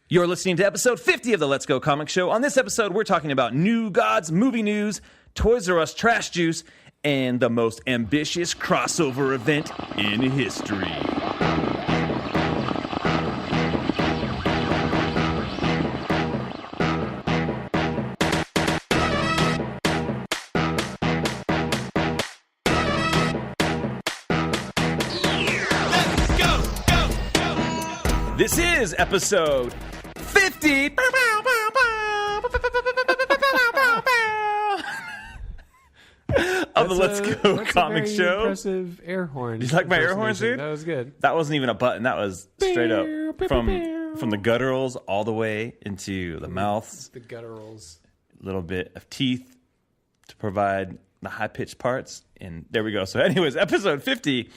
You're listening to episode 50 of the Let's Go Comic Show. On this episode, we're talking about new gods, movie news, Toys R Us trash juice, and the most ambitious crossover event in history. This is episode 50 of the Let's Go Comic Show. Impressive air horn. Did you like my air horns, dude? That was good. That wasn't even a button. That was straight up from the gutturals all the way into the mouths. The gutturals. A little bit of teeth to provide the high-pitched parts. And there we go. So anyways, episode 50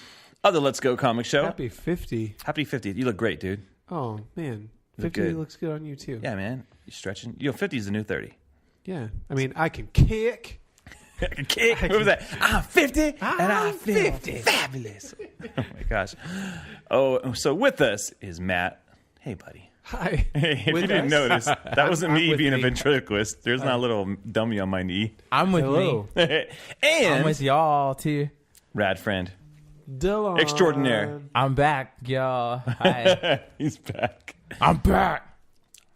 of the Let's Go Comic Show. Happy 50. Happy 50. You look great, dude. Oh, man. Look 50 good. looks good on you, too. Yeah, man. You're stretching. 50 is the new 30. Yeah. I mean, I can kick. Kick. What was that? I'm 50 and I feel 50. Fabulous. Oh, my gosh. Oh, so with us is Matt. Hey, buddy. Hi. Hey, if you didn't notice, that wasn't me being a ventriloquist. There's not a little dummy on my knee. I'm with Hello. me. And I'm with y'all, too. Rad friend. Delon. Extraordinaire. I'm back, y'all. Hi. He's back. I'm back.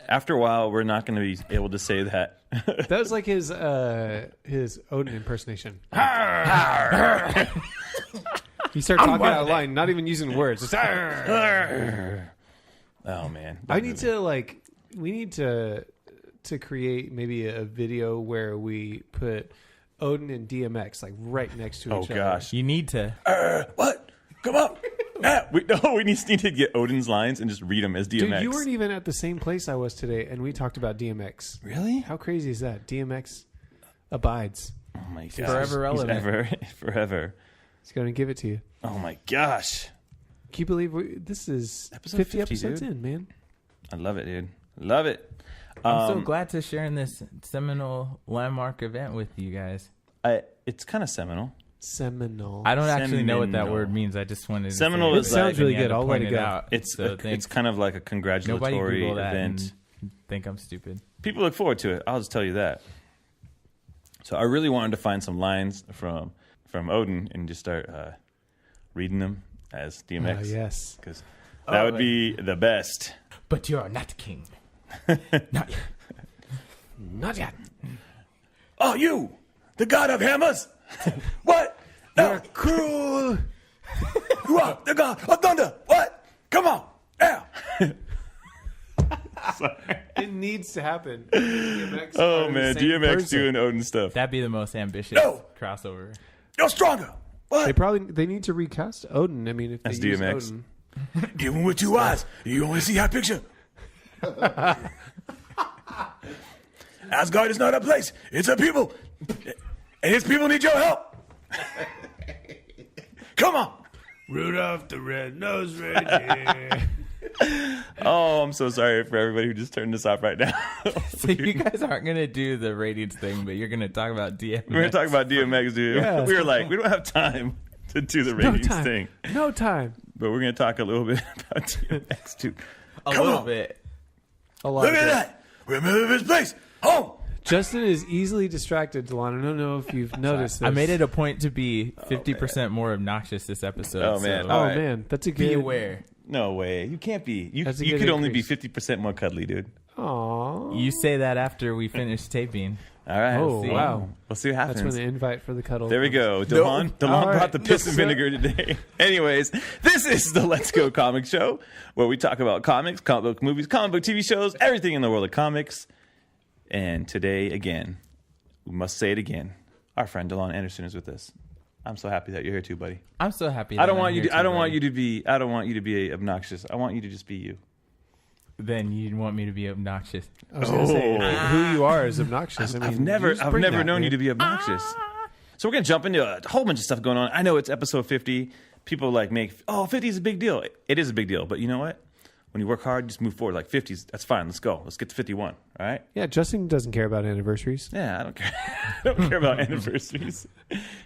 After a while, we're not going to be able to say that. That was like his Odin impersonation. You start talking out of line, not even using words. Just, Oh, man. we need to create maybe a video where we put Odin and DMX like right next to each other. Oh, gosh. You need to. What? Come on. We need to get Odin's lines and just read them as DMX. Dude, you weren't even at the same place I was today, and we talked about DMX. Really? How crazy is that? DMX abides. Oh, my gosh. Forever relevant. Forever. He's going to give it to you. Oh, my gosh. Can you believe this is Episode 50 50, episodes dude. in, man? I love it, dude. Love it. I'm so glad to share in this seminal landmark event with you guys. It's kind of seminal. Seminal. I don't actually know what that Seminal. word means. I just wanted to Seminal say is it. sounds really And you had good. to I'll let point it go. out. It's thanks. kind of like a Nobody congratulatory Google that event. and think I'm stupid. People look forward to it. I'll just tell you that. So I really wanted to find some lines from Odin and just start reading them as DMX. Yes. Because that would be the best. But you're not king. Not yet. Not yet. Oh, you, the god of hammers. What? You're cruel. You are the god of thunder. What? Come on. Yeah. It needs to happen. DMX Oh, are the man. same DMX person. doing Odin stuff. That'd be the most ambitious No. crossover. You're stronger. What? They need to recast Odin. I mean, if That's they use DMX. Odin. Even with 2 eyes, you only see half picture. Asgard is not a place. It's a people. And his people need your help. Come on. Rudolph the Red-Nosed Reindeer. Oh, I'm so sorry for everybody who just turned this off right now. So you guys aren't going to do the ratings thing, but you're going to talk about DMX. We're going to talk about DMX, dude. Yeah. We were like, we don't have time to do the ratings thing. No time. But we're going to talk a little bit about DMX, too. A Come little on. bit. A lot Look of at it. that. We're in the middle of his place. Home. Justin is easily distracted, Delon. I don't know if you've noticed this. I made it a point to be 50% more obnoxious this episode. Oh, man. So Oh, All right. man. That's a good... be aware. No way. You can't be. You That's a could good only be increase. 50% more cuddly, dude. Aww. You say that after we finish taping. All right. Oh, we'll see. wow. We'll see what happens. That's when the invite for the cuddle. There we go. No. Delon All right. brought the piss No, and sir. vinegar today. Anyways, this is the Let's Go Comic Show, where we talk about comics, comic book movies, comic book TV shows, everything in the world of comics. And today, again, we must say it again. Our friend Delon Anderson is with us. I'm so happy that you're here too, buddy. I'm so happy. I don't want you to be obnoxious. I want you to just be you. Then you want me to be obnoxious. I was going to say, who you are is obnoxious. I mean, I've never known you to be obnoxious. Ah. So we're going to jump into a whole bunch of stuff going on. I know it's episode 50. People make 50 is a big deal. It is a big deal. But you know what? When you work hard, just move forward. Like 50s, that's fine. Let's go. Let's get to 51. All right? Yeah, Justin doesn't care about anniversaries. Yeah, I don't care. I don't care about anniversaries.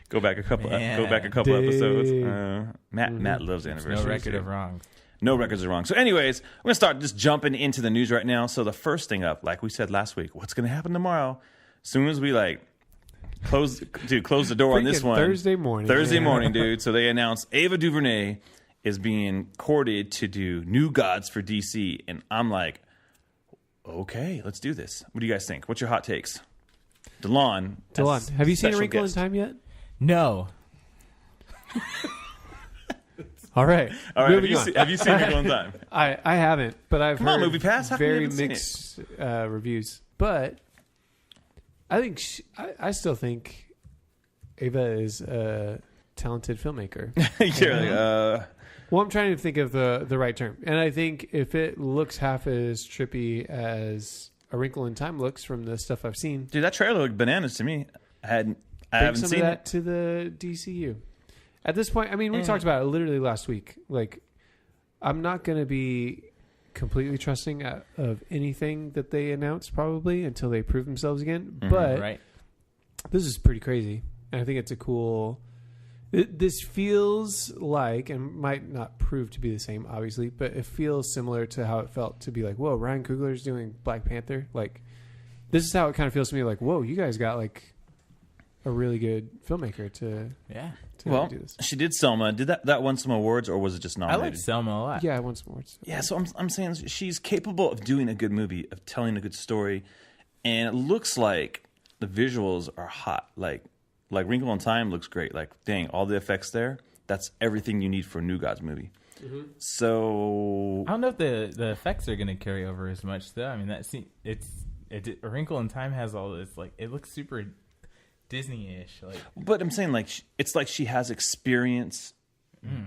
Go back a couple Man. episodes. Matt loves anniversaries. No record of wrongs. No records are wrong. So anyways, we're going to start just jumping into the news right now. So the first thing up, like we said last week, what's going to happen tomorrow? As soon as we close the door on this one. Thursday morning, dude. So they announced Ava DuVernay is being courted to do New Gods for DC. And I'm like, okay, let's do this. What do you guys think? What's your hot takes? Delon, have you seen A Wrinkle in Time yet? No. All right. Have you seen Wrinkle in Time? I haven't, but I've heard Movie Pass. very mixed reviews. But I think I still think Ava is a talented filmmaker. Well, I'm trying to think of the right term, and I think if it looks half as trippy as A Wrinkle in Time looks from the stuff I've seen, dude, that trailer looked bananas to me. I haven't seen that it to the DCU. At this point, I mean, we talked about it literally last week. Like, I'm not going to be completely trusting of anything that they announce probably until they prove themselves again. But this is pretty crazy, and I think it's a cool. This feels like, and might not prove to be the same, obviously, but it feels similar to how it felt to be like, whoa, Ryan Coogler's doing Black Panther. Like, this is how it kind of feels to me. Like, whoa, you guys got like a really good filmmaker to do this. She did Selma. Did that won some awards, or was it just nominated? I like Selma a lot. Yeah, I won some awards. Yeah, so I'm saying she's capable of doing a good movie, of telling a good story, and it looks like the visuals are hot. Like Wrinkle in Time looks great. Like, dang, all the effects there. That's everything you need for a New Gods movie. Mm-hmm. So I don't know if the effects are going to carry over as much though. I mean, A Wrinkle in Time has all this, like, it looks super Disney-ish. Like, but I'm saying, like, it's like she has experience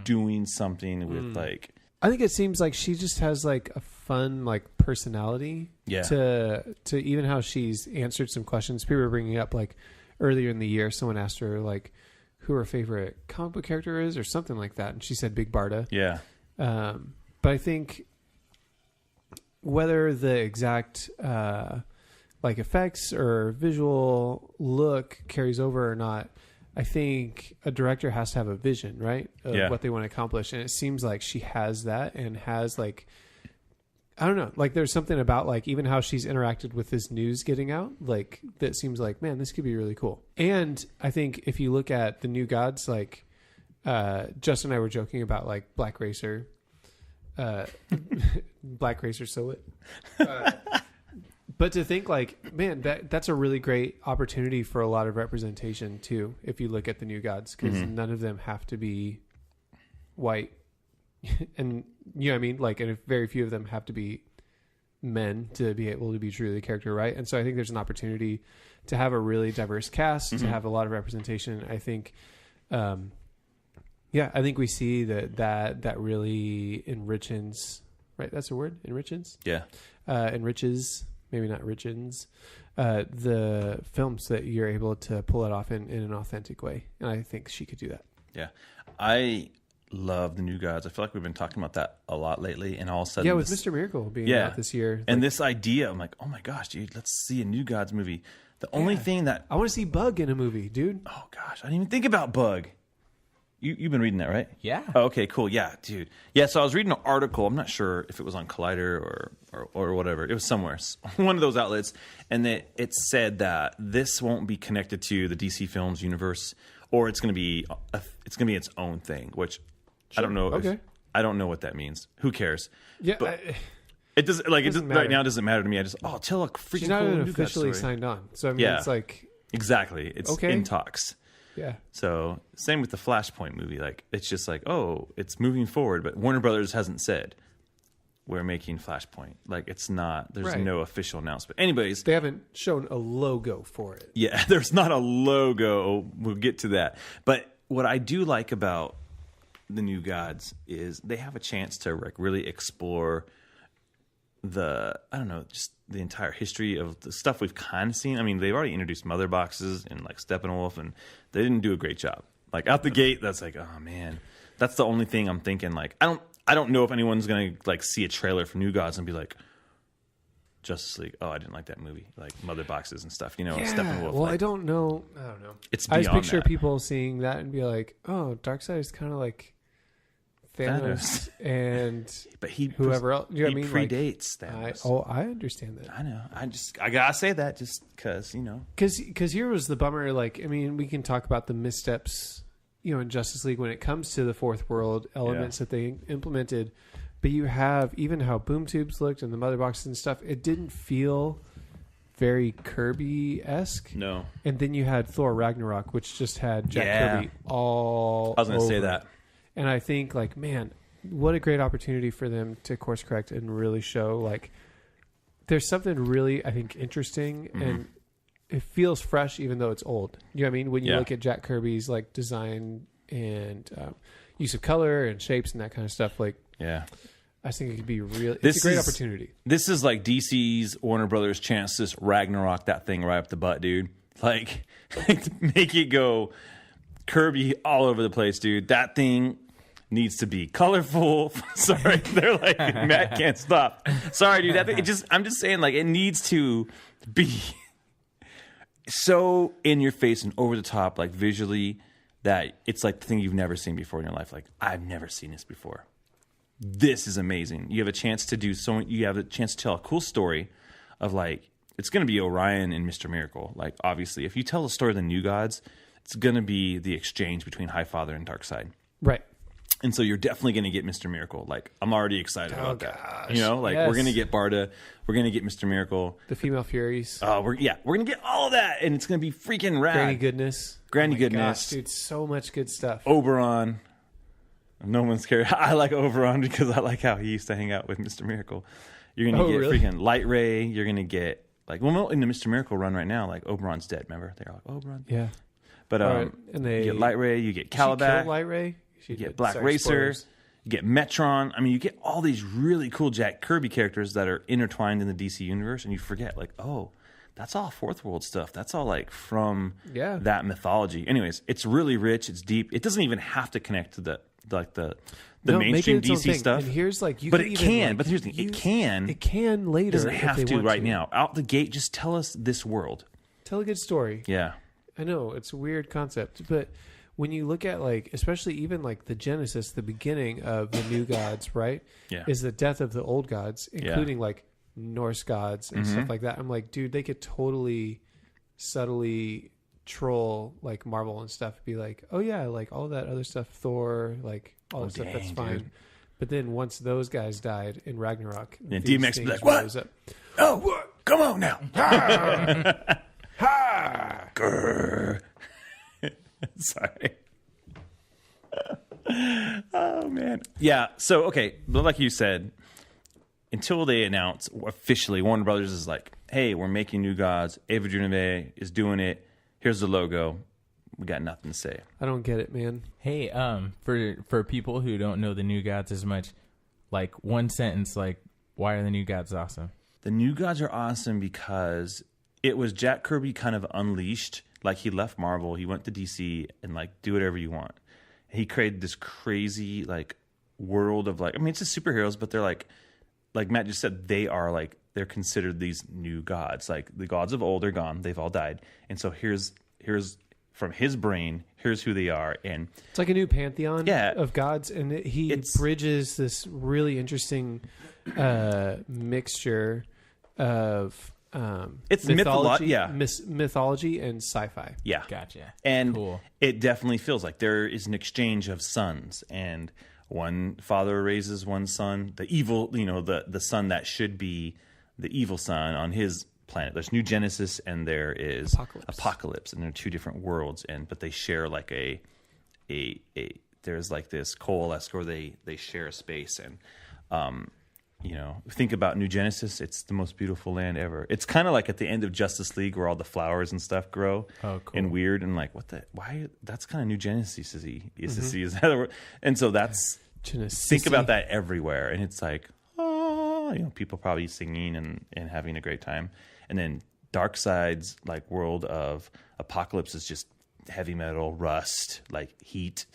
doing something with like. I think it seems like she just has like a fun like personality. Yeah. To even how she's answered some questions. People were bringing up like. Earlier in the year, someone asked her like who her favorite comic book character is or something like that, and she said Big Barda. Yeah. But I think whether the exact like effects or visual look carries over or not, I think a director has to have a vision, right, of what they want to accomplish, and it seems like she has that and has like. I don't know. Like, there's something about, like, even how she's interacted with this news getting out, like, that seems like, man, this could be really cool. And I think if you look at the New Gods, like, Justin and I were joking about, like, Black Racer Silhouette. But to think, like, man, that's a really great opportunity for a lot of representation, too, if you look at the New Gods, because none of them have to be white. And you know what I mean? Like, and if very few of them have to be men to be able to be true to the character, right? And so I think there's an opportunity to have a really diverse cast, to have a lot of representation. I think, I think we see that really enriches, right? That's a word? Enriches? Yeah. Enriches, maybe not richens, the films that you're able to pull it off in an authentic way. And I think she could do that. Yeah. I love the New Gods. I feel like we've been talking about that a lot lately, and all of a sudden, with Mr. Miracle being out this year, and this idea, I'm like, oh my gosh, dude, let's see a New Gods movie. The only thing that I want to see Bug in a movie, dude. Oh gosh, I didn't even think about Bug. You've been reading that, right? Yeah. Oh, okay, cool. Yeah, dude. Yeah, so I was reading an article. I'm not sure if it was on Collider or whatever. It was somewhere, one of those outlets, and it said that this won't be connected to the DC Films universe, or it's going to be its own thing, which. Sure. I don't know. Okay. I don't know what that means. Who cares? Yeah, but it doesn't. Like, it doesn't right now. It doesn't matter to me. I just tell a freaking. She's not cool even New Gods officially story. signed on, so I mean, it's like exactly. It's in talks. Yeah. So same with the Flashpoint movie. Like, it's just like, it's moving forward, but Warner Brothers hasn't said we're making Flashpoint. Like, it's not. There's no official announcement. Anyways, they haven't shown a logo for it. Yeah, there's not a logo. We'll get to that. But what I do like about the New Gods is they have a chance to like really explore just the entire history of the stuff we've kind of seen. I mean, they've already introduced mother boxes and like Steppenwolf, and they didn't do a great job. Like, out the gate, that's like, oh man, that's the only thing I'm thinking. Like, I don't know if anyone's gonna like see a trailer for New Gods and be like, Justice League. Oh, I didn't like that movie. Like, mother boxes and stuff. Steppenwolf. Well, like, I don't know. It's I beyond just picture that. people seeing that and be like, oh, Darkseid is kind of like Thanos and but he whoever else. You know what I mean? Predates Thanos. I understand that. I know. I gotta say that just because Because here was the bummer. Like, I mean, we can talk about the missteps, in Justice League when it comes to the fourth world elements that they implemented. But you have even how boom tubes looked and the mother boxes and stuff. It didn't feel very Kirby-esque. No. And then you had Thor Ragnarok, which just had Jack Kirby all I was going to say over. that. And I think, like, man, what a great opportunity for them to course correct and really show, like, there's something really, I think, interesting and it feels fresh even though it's old. You know what I mean? When you look at Jack Kirby's, like, design and use of color and shapes and that kind of stuff, like, I think it could be real. It's a great opportunity. This is like DC's Warner Brothers chance to Ragnarok that thing right up the butt, dude. Like, make it go Kirby all over the place, dude. That thing needs to be colorful. Sorry, they're like, Matt can't stop. Sorry, dude. That thing, I'm just saying, like, it needs to be so in your face and over the top, like visually, that it's like the thing you've never seen before in your life. Like, I've never seen this before. This is amazing. You have a chance to do so. You have a chance to tell a cool story of, like, it's going to be Orion and Mr. Miracle. Like, obviously, if you tell the story of the New Gods, it's going to be the exchange between Highfather and Darkseid. Right. And so you're definitely going to get Mr. Miracle. Like, I'm already excited about that. Gosh. We're going to get Barda. We're going to get Mr. Miracle. The Female Furies. We're going to get all of that, and it's going to be freaking rad. Granny Goodness. Granny Oh my Goodness. gosh, dude, so much good stuff. Oberon. No one's cared. I like Oberon because I like how he used to hang out with Mr. Miracle. You're going to get freaking Light Ray. You're going to get, like, well, in the Mr. Miracle run right now, like, Oberon's dead, remember? They're like, Oberon. Yeah. But and they you get Light Ray, you get She Calabac, killed Light Ray. you get Black Racer, you get Metron. I mean, you get all these really cool Jack Kirby characters that are intertwined in the DC universe, and you forget, like, oh, that's all fourth world stuff. That's all, like, from that mythology. Anyways, it's really rich. It's deep. It doesn't even have to connect to the mainstream DC stuff. And here's, like, but it can. But here's the thing: it can. It can later. It doesn't have to right now. Out the gate, just tell us this world. Tell a good story. Yeah. I know it's a weird concept, but when you look at, like, especially even like the Genesis, the beginning of the new gods, right? Yeah. Is the death of the old gods, including like Norse gods and stuff like that. I'm like, dude, they could totally subtly troll like Marvel and stuff. Be like, oh yeah, like all that other stuff, Thor, like all that stuff, that's fine. Dude. But then once those guys died in Ragnarok, and DMX be like, what? Oh, what? Come on now. Ha! Grr. Sorry. Oh, man. Yeah, so, okay, but like you said, until they announce officially, Warner Brothers is like, hey, we're making New Gods. Ava DuVernay is doing it. Here's the logo. We got nothing to say. I don't get it, man. Hey, for people who don't know the New Gods as much, like, one sentence, like, why are the New Gods awesome? The New Gods are awesome because it was Jack Kirby kind of unleashed. Like, he left Marvel, he went to DC, and, like, do whatever you want. He created this crazy, like, world of, like, I mean, it's just superheroes, but they're like Matt just said, they're considered these new gods. Like, the gods of old are gone, they've all died. And so here's from his brain, here's who they are. And it's like a new pantheon of gods, and he bridges this really interesting mixture of it's mythology and sci-fi. Yeah, gotcha. And it definitely feels like there is an exchange of sons, and one father raises one son, the evil, the son that should be the evil son on his planet. There's New Genesis and there is Apocalypse, and they're two different worlds, but they share like a there's like this coalesce where they share a space. And think about New Genesis, it's the most beautiful land ever. It's kind of like at the end of Justice League where all the flowers and stuff grow and weird, and like, why that's kind of New Genesis is and so that's Genesis. Think about that everywhere, and it's like, people probably singing and having a great time. And then Darkseid's like world of Apocalypse is just heavy metal, rust, like heat,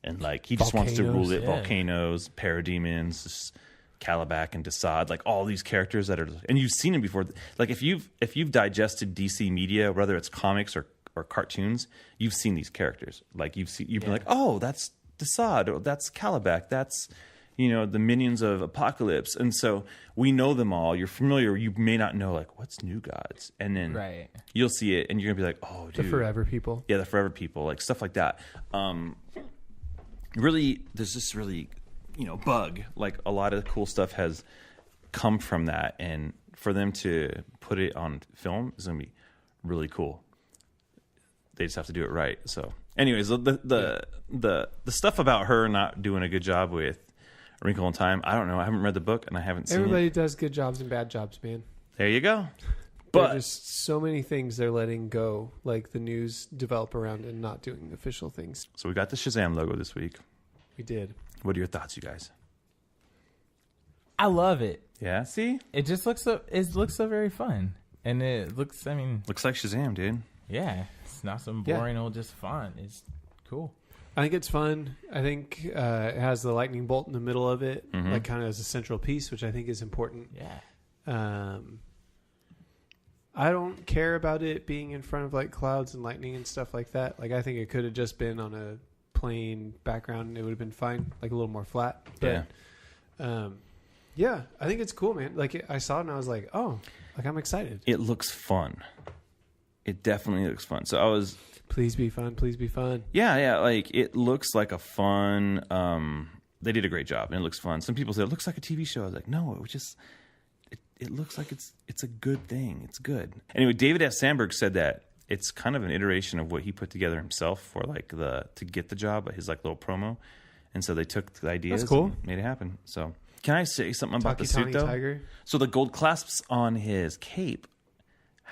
and like he just wants to rule it. Volcanoes, parademons, just Calabac and Desaad, like all these characters that are, and you've seen them before. Like if you've digested DC media, whether it's comics or cartoons, you've seen these characters. Like you've been like, oh, that's Desaad, or that's Calabac, that's the minions of Apocalypse, and so we know them all. You're familiar. You may not know like what's New Gods, and then you'll see it, and you're gonna be like, oh, dude, the Forever People. Yeah, the Forever People, like stuff like that. Really, there's this really bug. Like a lot of cool stuff has come from that, and for them to put it on film is gonna be really cool. They just have to do it right. So, anyways, the stuff about her not doing a good job with A Wrinkle in Time, I don't know. I haven't read the book and I haven't seen Everybody it. does good jobs and bad jobs, man. There you go. But there's just so many things they're letting go, like the news develop around and not doing official things. so we got the Shazam logo this week. We did. What are your thoughts, you guys? I love it. Yeah, see? It just looks so very fun. And it looks, Looks like Shazam, dude. yeah, it's not some boring old just font. It's cool. I think it's fun. I think it has the lightning bolt in the middle of it, like kind of as a central piece, which I think is important. Yeah. I don't care about it being in front of like clouds and lightning and stuff like that. Like I think it could have just been on a plain background and it would have been fine, like a little more flat. But, yeah, I think it's cool, man. Like I saw it and I was like, oh, like I'm excited. It looks fun. It definitely looks fun. So I was... Please be fun. Please be fun. Yeah. Like it looks like a fun... they did a great job and it looks fun. Some people say it looks like a TV show. I was like, no, it was just... It looks like it's a good thing. It's good. Anyway, David F. Sandberg said that it's kind of an iteration of what he put together himself for like to get the job, his like little promo. And so they took the ideas and made it happen. So can I say something about the suit though? Tiger. So the gold clasps on his cape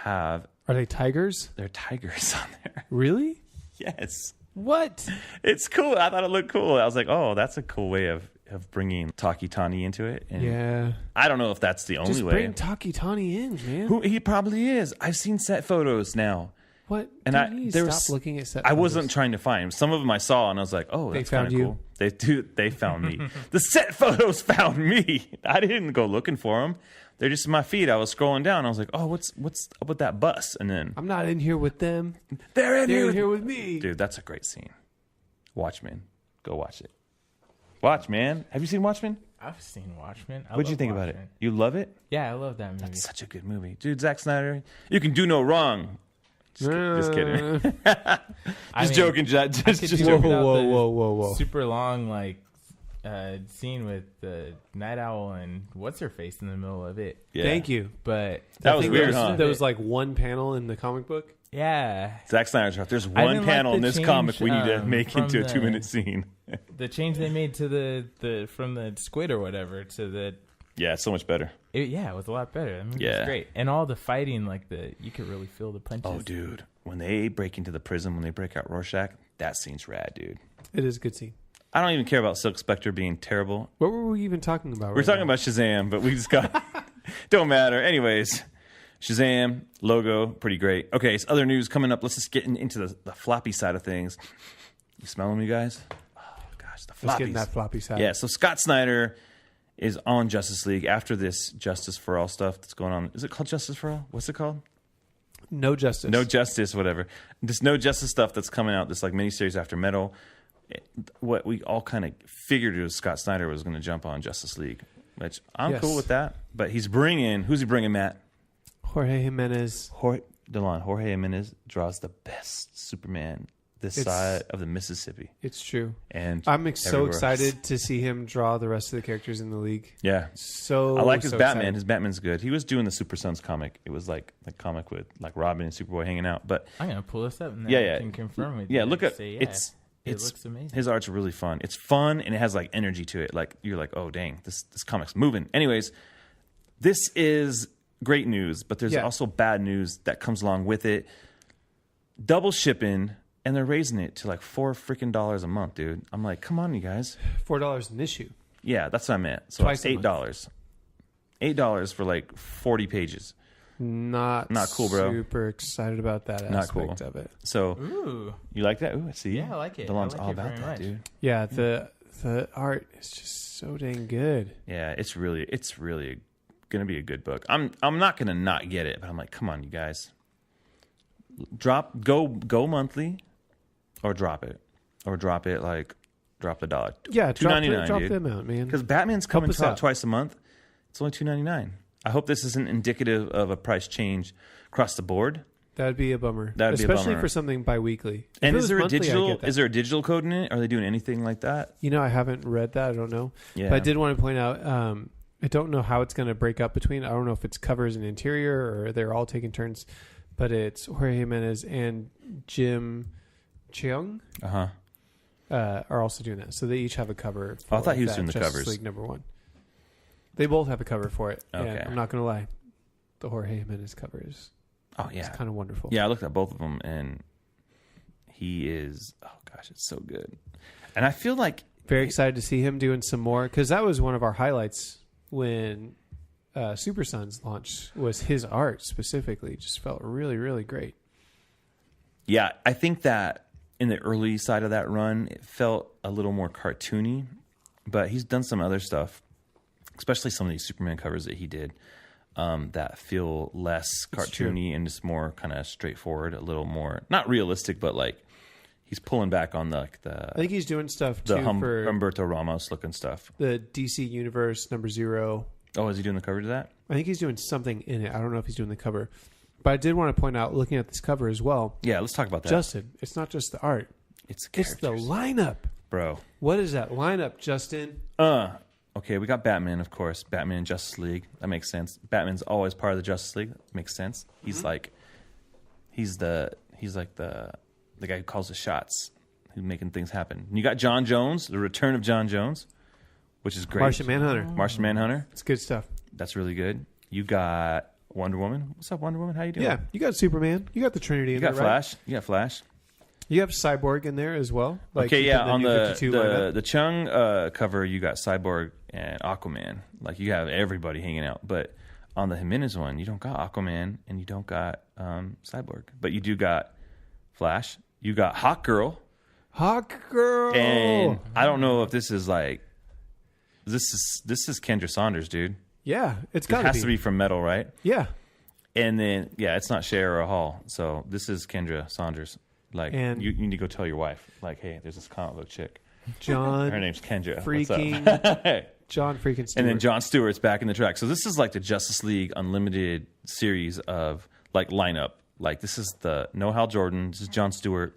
are they tigers? They're tigers on there. Really? Yes. What? It's cool. I thought it looked cool. I was like, oh, that's a cool way of bringing Takitani into it. And yeah. I don't know if that's the only Just way. bring Takitani in, man. Who he probably is. I've seen set photos now. What? And stop looking at set I photos. wasn't trying to find him. Some of them I saw and I was like, oh, that's kind of cool. They found me. The set photos found me. I didn't go looking for them. They're just in my feed. I was scrolling down. I was like, oh, what's up with that bus? And then I'm not in here with them. They're in here with me. Dude, that's a great scene. Watchmen. Go watch it. Watchmen. Have you seen Watchmen? I've seen Watchmen. What'd you think about it? You love it? Yeah, I love that movie. That's such a good movie. Dude, Zack Snyder, you can do no wrong. Just kidding. Just joking, just joking. Whoa. Super long, like, scene with the Night Owl and what's-her-face in the middle of it. Yeah. Thank you. But that was weird, huh? There was like one panel in the comic book. Yeah. Zack Snyder's right. There's one panel in this comic we need to make into a 2-minute scene. The change they made to the from the squid or whatever to the... Yeah, it's so much better. It was a lot better. I mean, it was great. And all the fighting, like you could really feel the punches. Oh, dude. When they break into the prison, when they break out Rorschach, that scene's rad, dude. It is a good scene. I don't even care about Silk Spectre being terrible. What were we even talking about? We're talking about Shazam, but we just got... Don't matter. Anyways, Shazam, logo, pretty great. Okay, so other news coming up. Let's just get into the floppy side of things. You smell them, you guys? Oh, gosh, the floppies. Let's get in that floppy side. Yeah, so Scott Snyder is on Justice League after this Justice for All stuff that's going on. Is it called Justice for All? What's it called? No Justice. No Justice, whatever. This No Justice stuff that's coming out, this like miniseries after Metal. What we all kind of figured was Scott Snyder was going to jump on Justice League, which I'm cool with that. But who's he bringing, Matt? Jorge Jimenez. Jorge Jimenez draws the best Superman this side of the Mississippi. It's true. And I'm so excited to see him draw the rest of the characters in the league. Yeah. So I like his Batman. Excited. His Batman's good. He was doing the Super Sons comic. It was like the comic with like Robin and Superboy hanging out. But I'm gonna pull this up and then I can confirm with you. Yeah, look at it looks amazing. His art's really fun. It's fun and it has like energy to it. Like you're like, oh dang, this comic's moving. Anyways, this is great news, but there's also bad news that comes along with it. Double shipping. And they're raising it to like $4 a month, dude. I'm like, come on, you guys. $4 an issue. Yeah, that's what I meant. So it's $8. $8 for like 40 pages. Not cool, bro. Super excited about that aspect of it. So you like that? Ooh, see. Yeah, I like it. Delon's like all about that, much. dude. Yeah, the art is just so dang good. Yeah, it's really gonna be a good book. I'm not gonna not get it, but I'm like, come on, you guys. Go monthly. Or drop it. Or drop it drop the dollar. Yeah, $2.99, drop dude. them out, man. Because Batman's coming us out out. twice a month. It's only $2.99. I hope this isn't indicative of a price change across the board. That'd be a bummer. That'd be a Especially bummer. for something bi-weekly. If And it is was there a monthly, I digital? get that. Is there a digital code in it? Are they doing anything like that? You know, I haven't read that. I don't know. Yeah. But I did want to point out, I don't know how it's going to break up between. I don't know if it's covers and interior or they're all taking turns. But it's Jorge Jimenez and Cheung are also doing that. So they each have a cover. Oh, I thought he was that doing the Justice covers. League #1. They both have a cover for it. Okay. And I'm not going to lie. The Jorge Jimenez cover is Oh yeah. kind of wonderful. Yeah, I looked at both of them, and he is. Oh gosh, it's so good. And I feel like Very excited to see him doing some more because that was one of our highlights when Super Sons launched. Was his art specifically just felt really, really great. yeah, I think that in the early side of that run, it felt a little more cartoony, but he's done some other stuff, especially some of these Superman covers that he did. That feel less cartoony and just more kind of straightforward, a little more not realistic, but like he's pulling back on I think he's doing stuff too for Humberto Ramos looking stuff. the DC Universe #0. Oh, is he doing the cover to that? I think he's doing something in it. I don't know if he's doing the cover, but I did want to point out, looking at this cover as well, Yeah, let's talk about that. Justin. It's not just the art; it's it's the characters. lineup. Bro. What is that lineup, Justin? Okay, we got Batman, of course. Batman and Justice League. That makes sense. Batman's always part of the Justice League. Makes sense. He's like the guy who calls the shots, who's making things happen. And you got John Jones, the return of John Jones, which is great. Martian Manhunter. Martian Manhunter. It's good stuff. That's really good. You got Wonder Woman. What's up, Wonder Woman? How you doing? Yeah, you got Superman. You got the Trinity You in got there, right? Flash. You got Flash. You have Cyborg in there as well. Like Okay, you yeah. put On New the 52 lineup. the Cheung cover, you got Cyborg and Aquaman. Like you have everybody hanging out. But on the Jimenez one, you don't got Aquaman and you don't got Cyborg, but you do got Flash. You got Hawk Girl. Hawk Girl. And I don't know if this is like this is Kendra Saunders, dude. Yeah, it's It got has to be from Metal, right? Yeah. And then it's not Cher or Hall. So this is Kendra Saunders. Like And- you need to go tell your wife, like, hey, there's this comic book chick. John Her name's Kendra. freaking What's up? John freaking Stewart. And then Jon Stewart's back in the track. So this is like the Justice League Unlimited series of like lineup. Like this is the No Hal Jordan. This is Jon Stewart.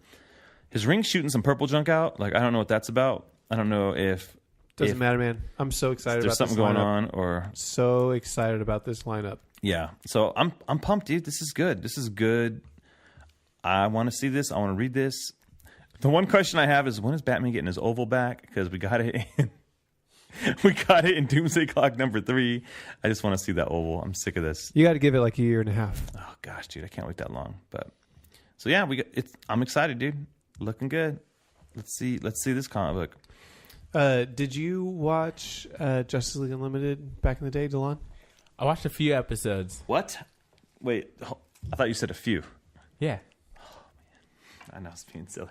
His ring's shooting some purple junk out. Like I don't know what that's about. I don't know if Doesn't matter, man. I'm so excited there's about something this going lineup. on or So excited about this lineup. yeah. So I'm pumped, dude. This is good. This is good. I want to see this. I want to read this. The one question I have is when is Batman getting his oval back? Because we got it in Doomsday Clock #3. I just want to see that oval. I'm sick of this. You got to give it like a year and a half. Oh gosh, dude, I can't wait that long. But so yeah, I'm excited, dude. Looking good. Let's see this comic book. Did you watch Justice League Unlimited back in the day, Delon? I watched a few episodes. What? Wait, I thought you said a few. Yeah. I know I was being silly.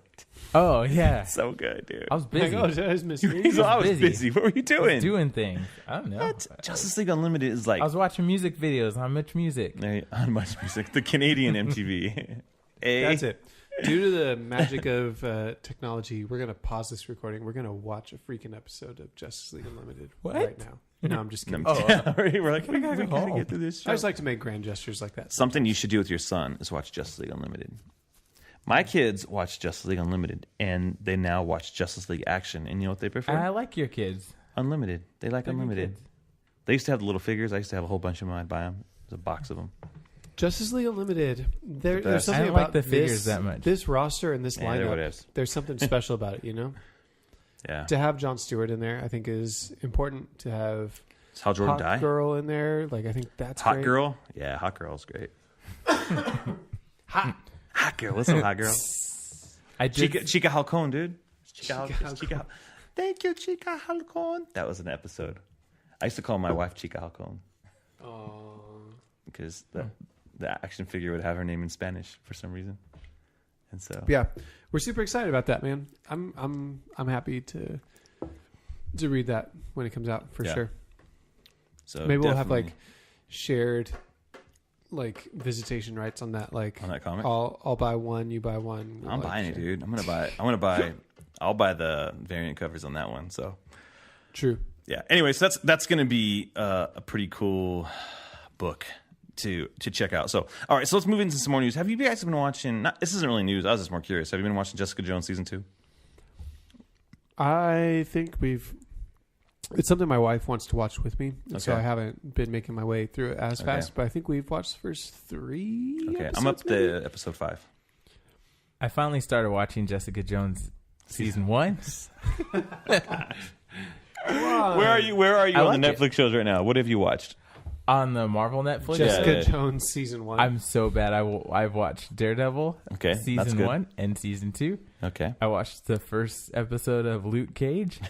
Oh yeah. So good, dude. I was busy. I was missing. I was busy. busy. What were you I was doing? doing things. I don't know. What? Justice League Unlimited is like I was watching music videos on Much Music. on Much Music, the Canadian MTV. That's it. Due to the magic of technology, we're going to pause this recording. We're going to watch a freaking episode of Justice League Unlimited What? right now. No, I'm just kidding. We're like, we gotta gotta go home. get through this show. I just like to make grand gestures like that. Something you should do with your son is watch Justice League Unlimited. My kids watch Justice League Unlimited, and they now watch Justice League Action. And you know what they prefer? I like your kids. Unlimited. They like They're good Unlimited. kids. They used to have the little figures. I used to have a whole bunch of them. I'd buy them. There's a box of them. Justice League Unlimited. There's best. something I don't about like the figures that much. This roster and this Yeah, they're what it lineup. is. There's something special about it, you know. Yeah. To have Jon Stewart in there, I think is important. To have Is Hal Jordan Hot die? Girl in there, like I think that's Hot great. Girl? Yeah, Hot Girl's great. Hot. Hot Girl. What's up, Hot Girl? I did. Chica Halcón, dude. Chica Chica. Thank you, Chica Halcón. That was an episode. I used to call my wife Chica Halcón because the action figure would have her name in Spanish for some reason, and so Yeah, we're super excited about that, man. I'm happy to read that when it comes out for Yeah. sure. So Maybe we'll have definitely like shared like visitation rights on that. Like on that comic. I'll buy one, you buy one. I'm like, buying it, share. dude. I'm gonna buy. I'll buy the variant covers on that one. So True. yeah. Anyway, so that's going to be a pretty cool book to check out. So all right, so let's move into some more news. Have you guys been watching? This isn't really news. I was just more curious. Have you been watching Jessica Jones season 2? I think it's something my wife wants to watch with me, so Okay. I haven't been making my way through it as fast. But I think we've watched the first 3. Okay, episodes, I'm up maybe? to episode 5. I finally started watching Jessica Jones season 1. Where are you I on the like Netflix shows right now? What have you watched? On the Marvel Netflix. Jessica Yeah. Jones season 1. I'm so bad. I've watched Daredevil Okay, that's season good. 1 and season 2. Okay. I watched the first episode of Luke Cage,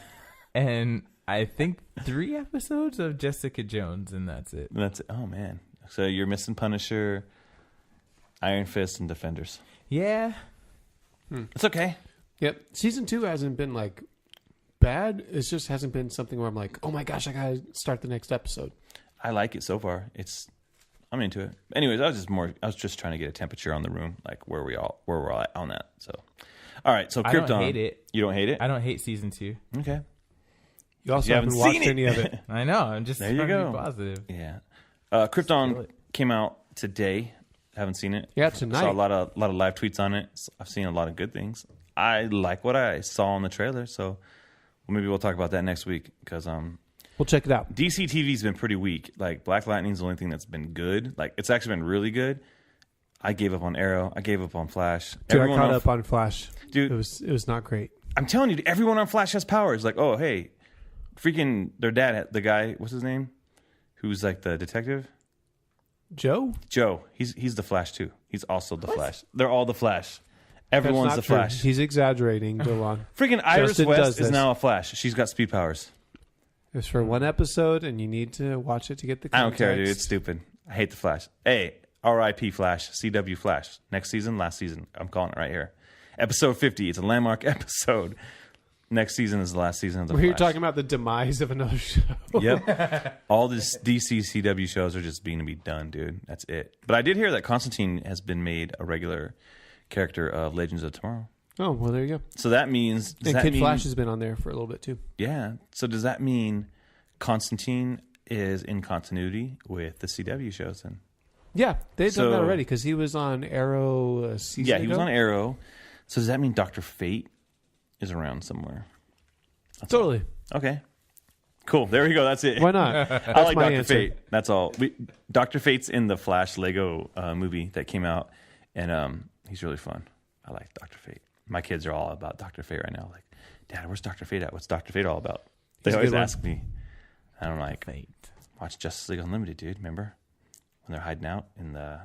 and I think 3 episodes of Jessica Jones, and that's it. That's it. Oh man. So you're missing Punisher, Iron Fist, and Defenders. Yeah. It's okay. Yep. Season 2 hasn't been like bad. It just hasn't been something where I'm like, oh my gosh, I gotta start the next episode. I like it so far. I'm into it. Anyways, I was just trying to get a temperature on the room, like where we're all at on that. So, all right. So I Krypton. don't hate it. You don't hate it? I don't hate season 2. Okay. You also You haven't haven't watched seen it. any of it. I know. I'm just There trying you to go. be positive. Yeah. Feel Krypton it. came out today. Haven't seen it. Yeah, tonight. Saw a lot of live tweets on it. I've seen a lot of good things. I like what I saw in the trailer, so maybe we'll talk about that next week because We'll check it out. DC TV's been pretty weak. Like Black Lightning's the only thing that's been good. Like it's actually been really good. I gave up on Arrow. I gave up on Flash. Dude, I caught up on Flash. Dude, It was not great. I'm telling you, everyone on Flash has powers. Like, oh hey, freaking their dad, the guy, what's his name? Who's like the detective? Joe? Joe. He's the Flash too. He's also the Flash. They're all the Flash. Everyone's That's the not true. Flash. He's exaggerating, Delon. Freaking Iris Justin West does is this. now a Flash. She's got speed powers. It was for one episode, and you need to watch it to get the I don't context. care, dude. It's stupid. I hate the Flash. Hey, R.I.P. Flash. CW Flash. Next season, last season. I'm calling it right here. Episode 50. It's a landmark episode. Next season is the last season of the Where Flash. you're talking about the demise of another show. Yep. All these DC CW shows are just being to be done, dude. That's it. But I did hear that Constantine has been made a regular character of Legends of Tomorrow. Oh, well, there you go. So that means... Does And that Kid mean, Flash has been on there for a little bit, too. Yeah. So does that mean Constantine is in continuity with the CW shows then? Yeah, they've done that So- already, because he was on Arrow a season Yeah, ago. he was on Arrow. So does that mean Dr. Fate is around somewhere? Totally. Okay. Cool. There we go. That's it. Why not? I like my Dr. answer. Fate. That's all. Dr. Fate's in the Flash Lego movie that came out, and he's really fun. I like Dr. Fate. My kids are all about Dr. Fate right now. Like, Dad, where's Dr. Fate at? What's Dr. Fate all about? They He's a always good one. ask me. And I'm like, Fate. watch Justice League Unlimited, dude. Remember when they're hiding out in the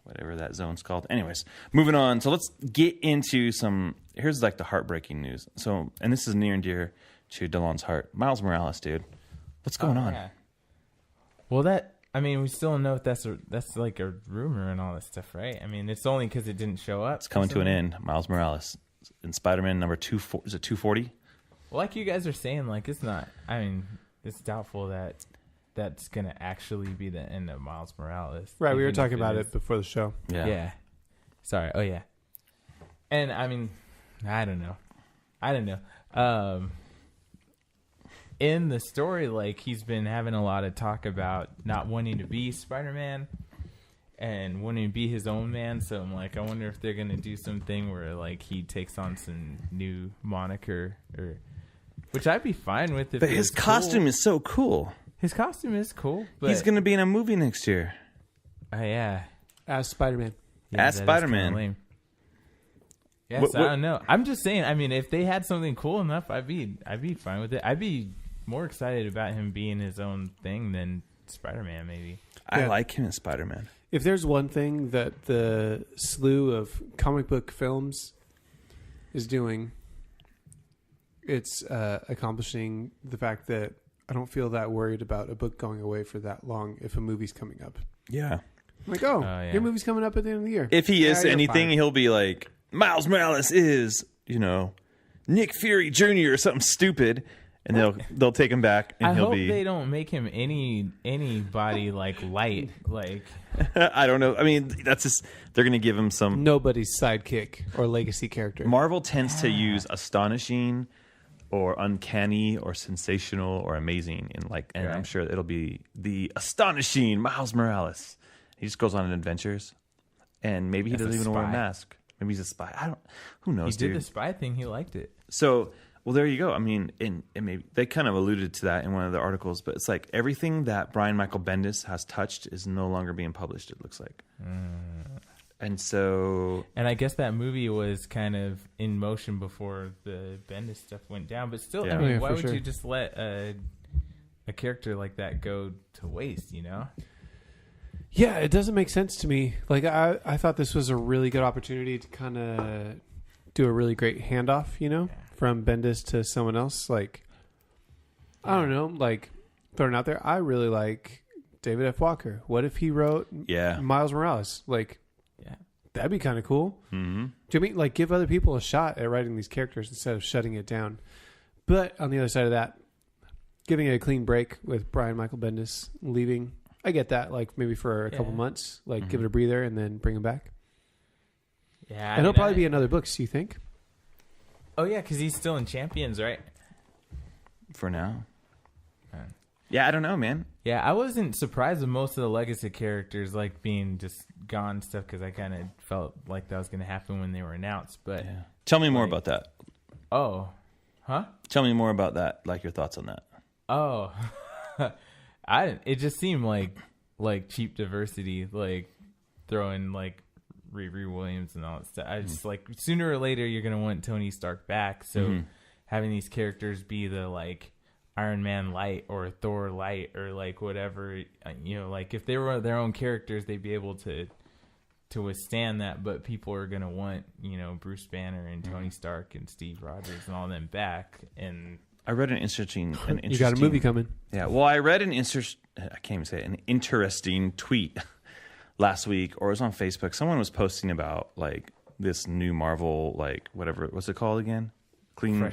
whatever that zone's called? Anyways, moving on. So let's get into some. Here's like the heartbreaking news. So, and this is near and dear to Delon's heart. Miles Morales, dude. What's going on? Yeah. Well, we still don't know if that's like a rumor and all that stuff, right? I mean, it's only because it didn't show up. It's coming to an end. Miles Morales in Spider-Man number 2. Is it 240? Well, like you guys are saying, like it's not. I mean, it's doubtful that that's gonna actually be the end of Miles Morales. Right, we were even talking if about is. it before the show. Yeah. Sorry. Oh yeah. And I mean, I don't know. In the story, like he's been having a lot of talk about not wanting to be Spider-Man and wanting to be his own man. So I'm like, I wonder if they're gonna do something where like he takes on some new moniker, or which I'd be fine with. If But it his was cool. costume is so cool. His costume is cool. But, He's going to be in a movie next year. Oh yeah. As Spider-Man. Yeah, As that is Spider-Man. kinda lame. Yes, What- I don't know. I'm just saying. I mean, if they had something cool enough, I'd be fine with it. I'd be more excited about him being his own thing than Spider-Man, maybe. I Yeah. like him as Spider-Man. If there's one thing that the slew of comic book films is doing, it's accomplishing the fact that I don't feel that worried about a book going away for that long if a movie's coming up. Yeah. I'm like, oh, yeah. your movie's coming up at the end of the year. If he is Yeah, you're anything, fine. he'll be like, Miles Morales is, Nick Fury Jr. or something stupid. and they'll take him back, and I he'll hope be. they don't make him anybody like light. Like I don't know. I mean, that's just they're gonna give him some. Nobody's sidekick or legacy character. Marvel tends to use astonishing, or uncanny, or sensational, or amazing, and and I'm sure it'll be the astonishing Miles Morales. He just goes on adventures, and maybe he doesn't even wear a mask. Maybe he's a spy. Who knows, he did the spy thing. He liked it. So, well, there you go. I mean, and maybe they kind of alluded to that in one of the articles, but it's like everything that Brian Michael Bendis has touched is no longer being published, it looks like. And so... And I guess that movie was kind of in motion before the Bendis stuff went down, but still, Yeah. I mean, Yeah, why for would you just let a character like that go to waste, you know? Yeah, it doesn't make sense to me. Like, I thought this was a really good opportunity to kind of do a really great handoff, from Bendis to someone else. Like, I don't know, like, throwing it out there, I really like David F. Walker. What if he wrote Miles Morales? Like, that'd be kind of cool. Mm-hmm. Do you mean, like, give other people a shot at writing these characters instead of shutting it down? But on the other side of that, giving it a clean break with Brian Michael Bendis leaving... I get that, like maybe for a couple months, like give it a breather and then bring him back. Yeah, and he'll probably be in other books. You think? Oh yeah, because he's still in Champions, right? For now. Yeah, I don't know, man. Yeah, I wasn't surprised with most of the legacy characters like being just gone and stuff because I kind of felt like that was going to happen when they were announced. But tell me more about that. Oh, huh? Tell me more about that. Like your thoughts on that. Oh. It just seemed like cheap diversity, like throwing like Riri Williams and all that stuff. I just like sooner or later you're gonna want Tony Stark back. So having these characters be the like Iron Man light or Thor light or like whatever, like if they were their own characters, they'd be able to withstand that. But people are gonna want Bruce Banner and Tony Stark and Steve Rogers and all them back. And I read an interesting. You got a movie coming. Yeah. Well, I read an interesting tweet last week, or it was on Facebook. Someone was posting about like this new Marvel, like whatever. What's it called again? Clean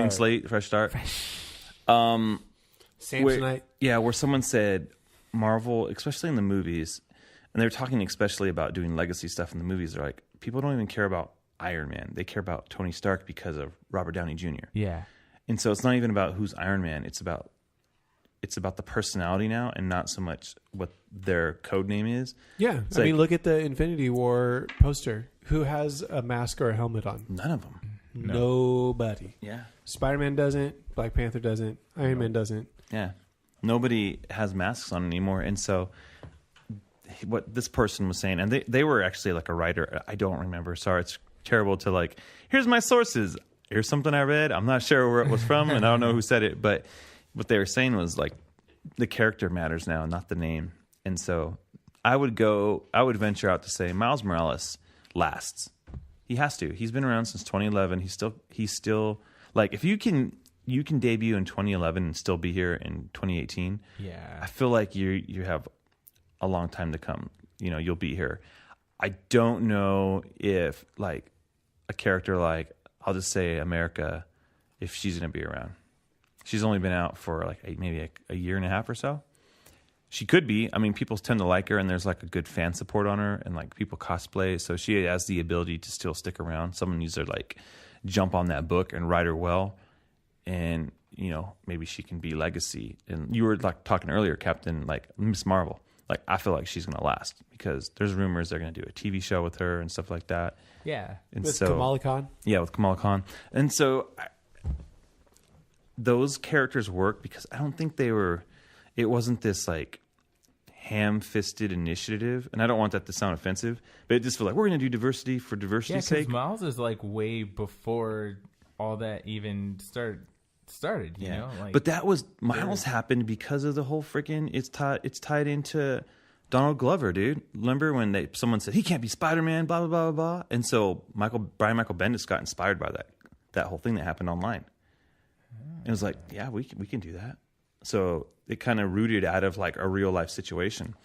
slate, fresh start. Samsonite. Where someone said Marvel, especially in the movies, and they were talking especially about doing legacy stuff in the movies. They're like, people don't even care about Iron Man. They care about Tony Stark because of Robert Downey Jr. Yeah. And so it's not even about who's Iron Man. It's about the personality now, and not so much what their code name is. Yeah, I mean, look at the Infinity War poster. Who has a mask or a helmet on? None of them. Nobody. Yeah. Spider-Man doesn't. Black Panther doesn't. Iron Man doesn't. Yeah. Nobody has masks on anymore. And so what this person was saying, and they were actually like a writer. I don't remember. Sorry, it's terrible to like, here's my sources. Here's something I read. I'm not sure where it was from, and I don't know who said it. But what they were saying was like the character matters now, not the name. And so I would venture out to say Miles Morales lasts. He has to. He's been around since 2011. He's still like, if you can debut in 2011 and still be here in 2018. Yeah. I feel like you have a long time to come. You'll be here. I don't know if like a character like, I'll just say America, if she's going to be around. She's only been out for like maybe a year and a half or so. She could be. I mean, people tend to like her, and there's like a good fan support on her, and like people cosplay. So she has the ability to still stick around. Someone needs to like jump on that book and write her well, and maybe she can be legacy. And you were like talking earlier, Captain, like Miss Marvel. Like I feel like she's going to last because there's rumors they're going to do a TV show with her and stuff like that. Yeah. And with Kamala Khan? Yeah, with Kamala Khan. And so those characters work because I don't think it wasn't this like ham-fisted initiative. And I don't want that to sound offensive, but it just feels like we're going to do diversity for diversity's sake. Miles is like way before all that even started, you know? Like, but that was, Miles happened because of the whole freaking, it's tied into Donald Glover, dude. Remember when someone said he can't be Spider-Man, blah blah blah blah blah, and so Brian Michael Bendis got inspired by that whole thing that happened online. And it was like, yeah, we can do that. So it kind of rooted out of like a real life situation.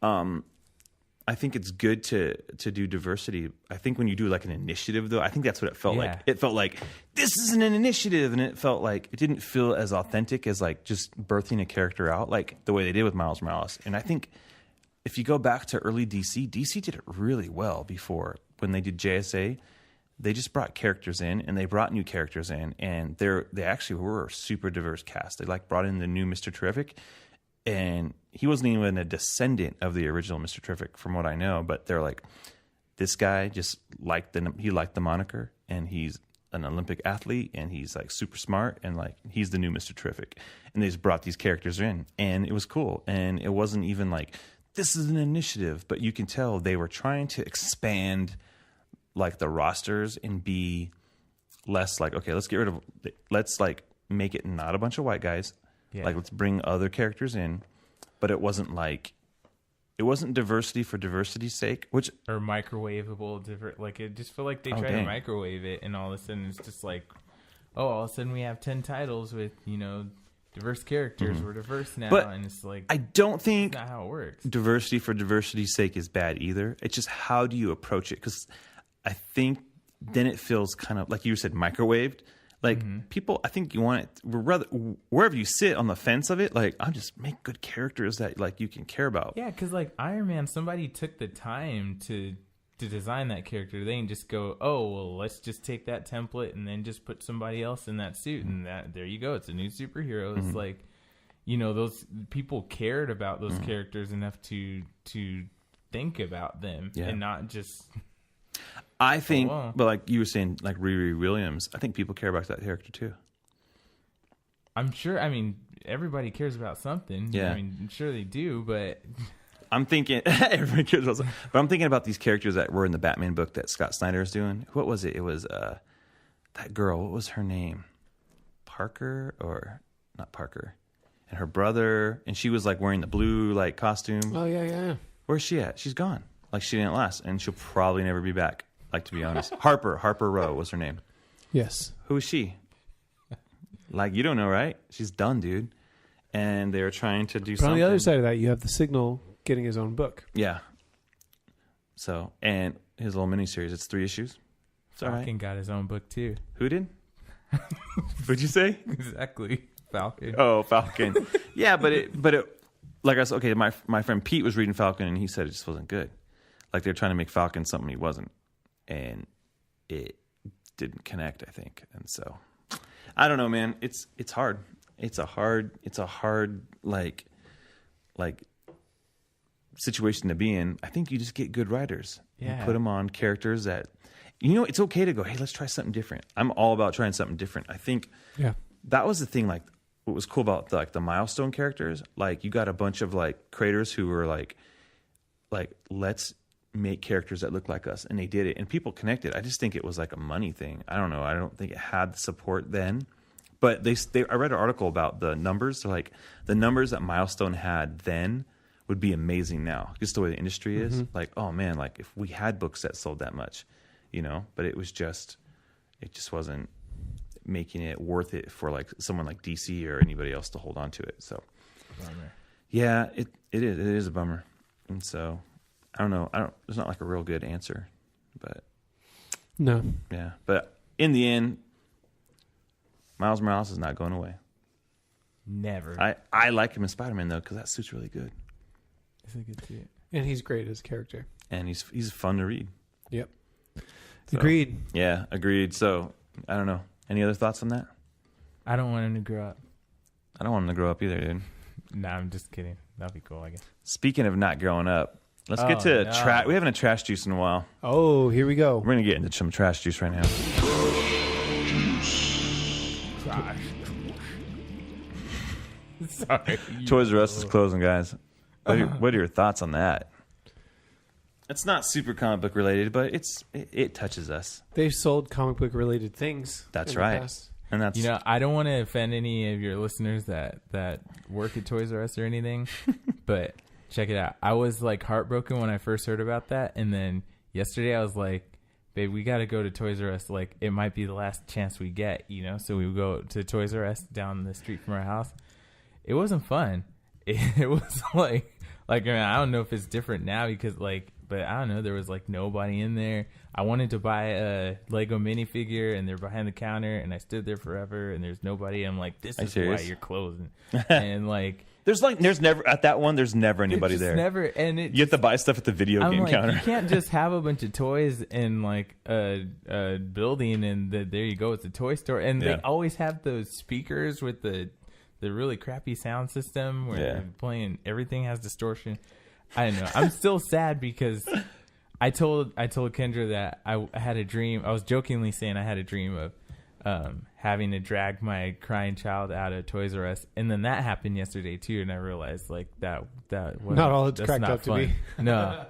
I I think it's good to do diversity. I think when you do like an initiative, though, I think that's what it felt like. It felt like this isn't an initiative, and it felt like it didn't feel as authentic as like just birthing a character out, like the way they did with Miles Morales. And I think if you go back to early DC did it really well before when they did JSA. They just brought characters in, and they brought new characters in, and they actually were a super diverse cast. They like brought in the new Mr. Terrific, and he wasn't even a descendant of the original Mr. Terrific, from what I know. But they're like, this guy just liked the moniker, and he's an Olympic athlete, and he's like super smart, and like he's the new Mr. Terrific. And they just brought these characters in, and it was cool. And it wasn't even like this is an initiative, but you can tell they were trying to expand like the rosters and be less like, okay, let's like make it not a bunch of white guys. Yeah. Like let's bring other characters in, but it wasn't diversity for diversity's sake, or microwavable different. Like it just felt like they tried to microwave it, and all of a sudden it's just like, oh, all of a sudden we have 10 titles with, diverse characters. Mm-hmm. We're diverse now, and it's like, I don't think that's not how it works. Diversity for diversity's sake is bad either. It's just how do you approach it? Because I think then it feels kind of like you said, microwaved. Like people, I think you want it rather wherever you sit on the fence of it. Like, I'll just make good characters that like you can care about. Yeah, because like Iron Man, somebody took the time to design that character. They didn't just go, oh well, let's just take that template and then just put somebody else in that suit, and that there you go, it's a new superhero. It's like, those people cared about those characters enough to think about them and not just. I think, but like you were saying, like Riri Williams, I think people care about that character too. I'm sure. I mean, everybody cares about something. Yeah. I mean, I'm sure they do, but I'm thinking everybody cares about something. But I'm thinking about these characters that were in the Batman book that Scott Snyder is doing. What was it? It was that girl. What was her name? Parker or not Parker? And her brother, and she was like wearing the blue like costume. Oh yeah. Where's she at? She's gone. Like she didn't last, and she'll probably never be back. Like, to be honest, Harper Rowe was her name. Yes. Who is she? Like, you don't know, right? She's done, dude. And they were trying to do something. On the other side of that, you have the Signal getting his own book. Yeah. So, and his little miniseries, it's 3 issues. It's all right. Falcon got his own book too. Who did? What'd you say? Exactly, Falcon. Oh, Falcon. Yeah, but it, like I said, okay, my friend Pete was reading Falcon, and he said it just wasn't good. Like they're trying to make Falcon something he wasn't. And it didn't connect, I think. And so I don't know, man. It's hard. It's a hard like situation to be in. I think you just get good writers. Yeah. You put them on characters that it's okay to go, hey, let's try something different. I'm all about trying something different. I think that was the thing, like what was cool about the milestone characters. Like you got a bunch of like creators who were like let's make characters that look like us, and they did it, and people connected. I just think it was like a money thing. I don't know. I don't think it had the support then, but I read an article about the numbers. They're like the numbers that Milestone had then would be amazing now, just the way the industry is. Like, oh man, like if we had books that sold that much, but it just wasn't making it worth it for like someone like DC or anybody else to hold on to it. So Bummer. Yeah, it is a bummer. And so I don't know. There's not like a real good answer, but no. Yeah, but in the end, Miles Morales is not going away. Never. I like him in Spider-Man though, because that suit's really good. It's a good suit, and he's great as a character. And he's fun to read. Yep. So, agreed. Yeah, agreed. So I don't know. Any other thoughts on that? I don't want him to grow up. I don't want him to grow up either, dude. Nah, I'm just kidding. That'd be cool, I guess. Speaking of not growing up, let's get to trash. We haven't had trash juice in a while. Oh, here we go. We're going to get into some trash juice right now. Trash. Sorry. Toys R Us is closing, guys. What are your thoughts on that? It's not super comic book related, but it touches us. They've sold comic book related things. That's right. And that's I don't want to offend any of your listeners that work at Toys R Us or anything, but check it out. I was like heartbroken when I first heard about that, and then yesterday I was like, babe, we got to go to Toys R Us. Like, it might be the last chance we get, So we would go to Toys R Us down the street from our house. It wasn't fun. It was like I don't know if it's different now because like but I don't know. There was like nobody in there. I wanted to buy a Lego minifigure, and they're behind the counter, and I stood there forever, and there's nobody. I'm like, this is why you're closing. And like, there's never at that one. There's never anybody there. Never, and it. You have to buy stuff at the video game counter. You can't just have a bunch of toys in like a building, and there you go. It's a toy store, and they always have those speakers with the really crappy sound system where they're playing. Everything has distortion. I don't know. I'm still sad because I told Kendra that I had a dream. I was jokingly saying I had a dream of having to drag my crying child out of Toys R Us, and then that happened yesterday too. And I realized like that wasn't, not all it's cracked up fun. to be. No,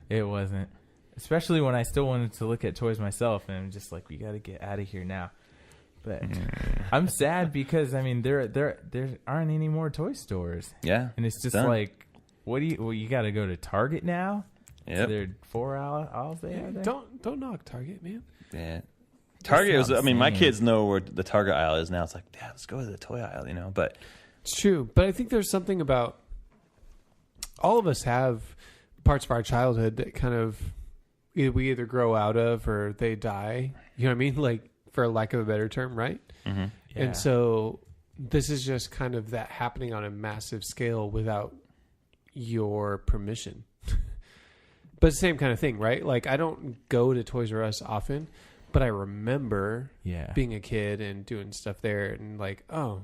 it wasn't. Especially when I still wanted to look at toys myself, and I'm just like, we got to get out of here now. But I'm sad because I mean there aren't any more toy stores. Yeah, and it's just like. You got to go to Target now? Yeah. There are 4 aisles they have there? Don't knock Target, man. Yeah. Target was, I mean, my kids know where the Target aisle is now. It's like, yeah, let's go to the toy aisle, you know, but. It's true. But I think there's something about all of us have parts of our childhood that kind of we either grow out of or they die. You know what I mean? Like, for lack of a better term, right? Mm-hmm. Yeah. And so this is just kind of that happening on a massive scale without your permission. But it's the same kind of thing, right? Like, I don't go to Toys R Us often, but I remember being a kid and doing stuff there and like, oh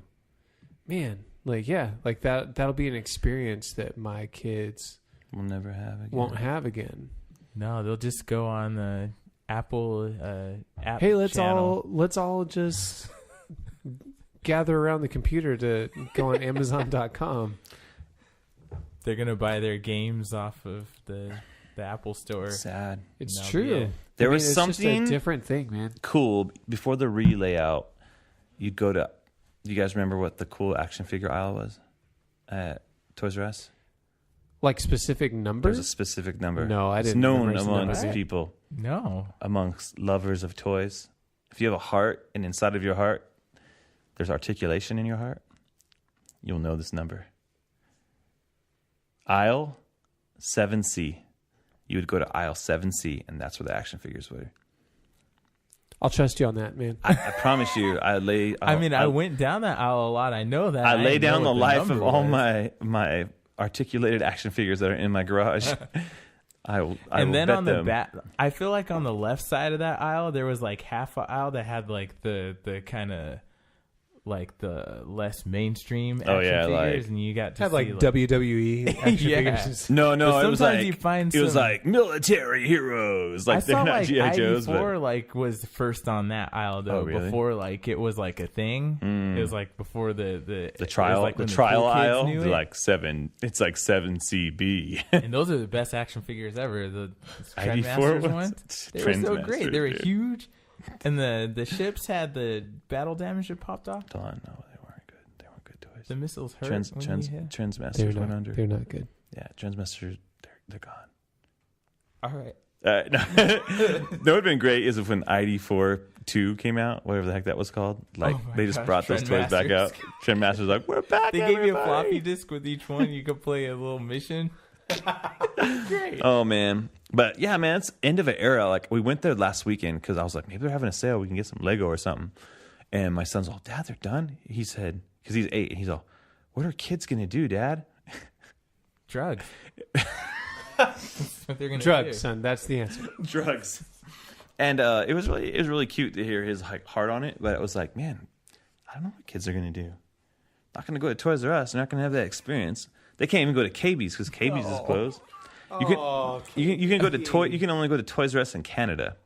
man, like, yeah, like that'll be an experience that my kids won't have again. No, they'll just go on the Apple app. Hey, let's channel. all just gather around the computer to go on Amazon.com. They're gonna buy their games off of the Apple Store. Sad. It's true. There was it's something just a different thing, man. Cool before the re-layout. You'd go to. You guys remember what the cool action figure aisle was at Toys R Us? Like specific numbers? There's a specific number. No, I didn't. It's known memorize the amongst numbers. people. No. Amongst lovers of toys. If you have a heart and inside of your heart there's articulation in your heart, you'll know this number. Aisle 7C. You would go to aisle 7C, and that's where the action figures were. I'll trust you on that, man. I promise you, I went down that aisle a lot. I know that. I lay down the life of all was. my articulated action figures that are in my garage. I will and then bet on the them. back, I feel like on the left side of that aisle, there was like half an aisle that had like the kind of like the less mainstream action figures, like, and you got to Have see like WWE action figures. No, But it was sometimes like you find it was some- like military heroes. Like I they're saw not like GI Joes, but ID4 like was first on that aisle though. Oh, really? Before like it was like a thing. It was like before the trial like the when trial cool kids aisle knew is it. like 7. It's like 7CB. And those are the best action figures ever. The ID4 Trendmasters ones? ones. They were so Trendmasters, great. They were dude. huge. And the ships had the battle damage that popped off. Don't know. They weren't good. They weren't good toys. The missiles hurt when you hit. Transmasters went under. They're not good. Yeah, Transmasters, they're gone. All right. No, what would have been great is if when ID4 2 came out, whatever the heck that was called, like Oh my they just gosh, brought those toys back out. Trendmasters like, we're back. They gave you a everybody." floppy disk with each one. You could play a little mission. Great. Oh man, but yeah, man, it's end of an era. Like we went there last weekend because I was like, maybe they're having a sale. We can get some Lego or something. And my son's all, Dad, they're done. He said, because he's 8, and he's all, what are kids gonna do, Dad? Drugs. That's what they're gonna do. Drugs, son. That's the answer. Drugs. And it was really cute to hear his like heart on it. But it was like, man, I don't know what kids are gonna do. Not gonna go to Toys R Us. They're not gonna have that experience. They can't even go to KB's because KB's is closed. You can go to You can only go to Toys R Us in Canada.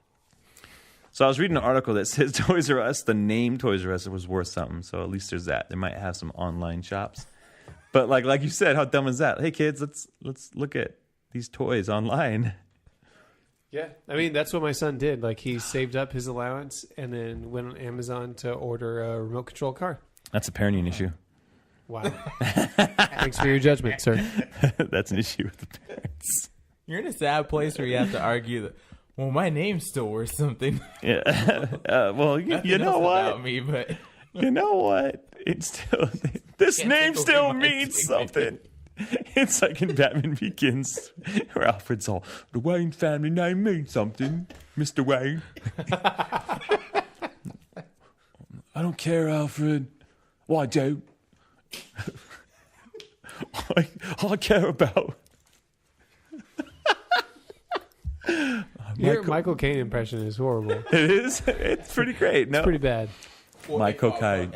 So I was reading an article that says Toys R Us, the name Toys R Us was worth something. So at least there's that. They might have some online shops. But like you said, how dumb is that? Hey kids, let's look at these toys online. Yeah, I mean that's what my son did. Like he saved up his allowance and then went on Amazon to order a remote control car. That's a parenting issue. Wow. Thanks for your judgment, sir. That's an issue with the parents. You're in a sad place where you have to argue that. Well, my name's still worth something. Yeah. Well, you know what? About me, but You know what? It's still this Can't name take still away my means dignity. something. It's like in Batman Begins, where Alfred's all, the Wayne family name means something, Mr. Wayne. I don't care, Alfred. Well, I do. I care about. Your Michael Caine impression is horrible. It is. It's pretty great. No, It's pretty bad. my cocaine.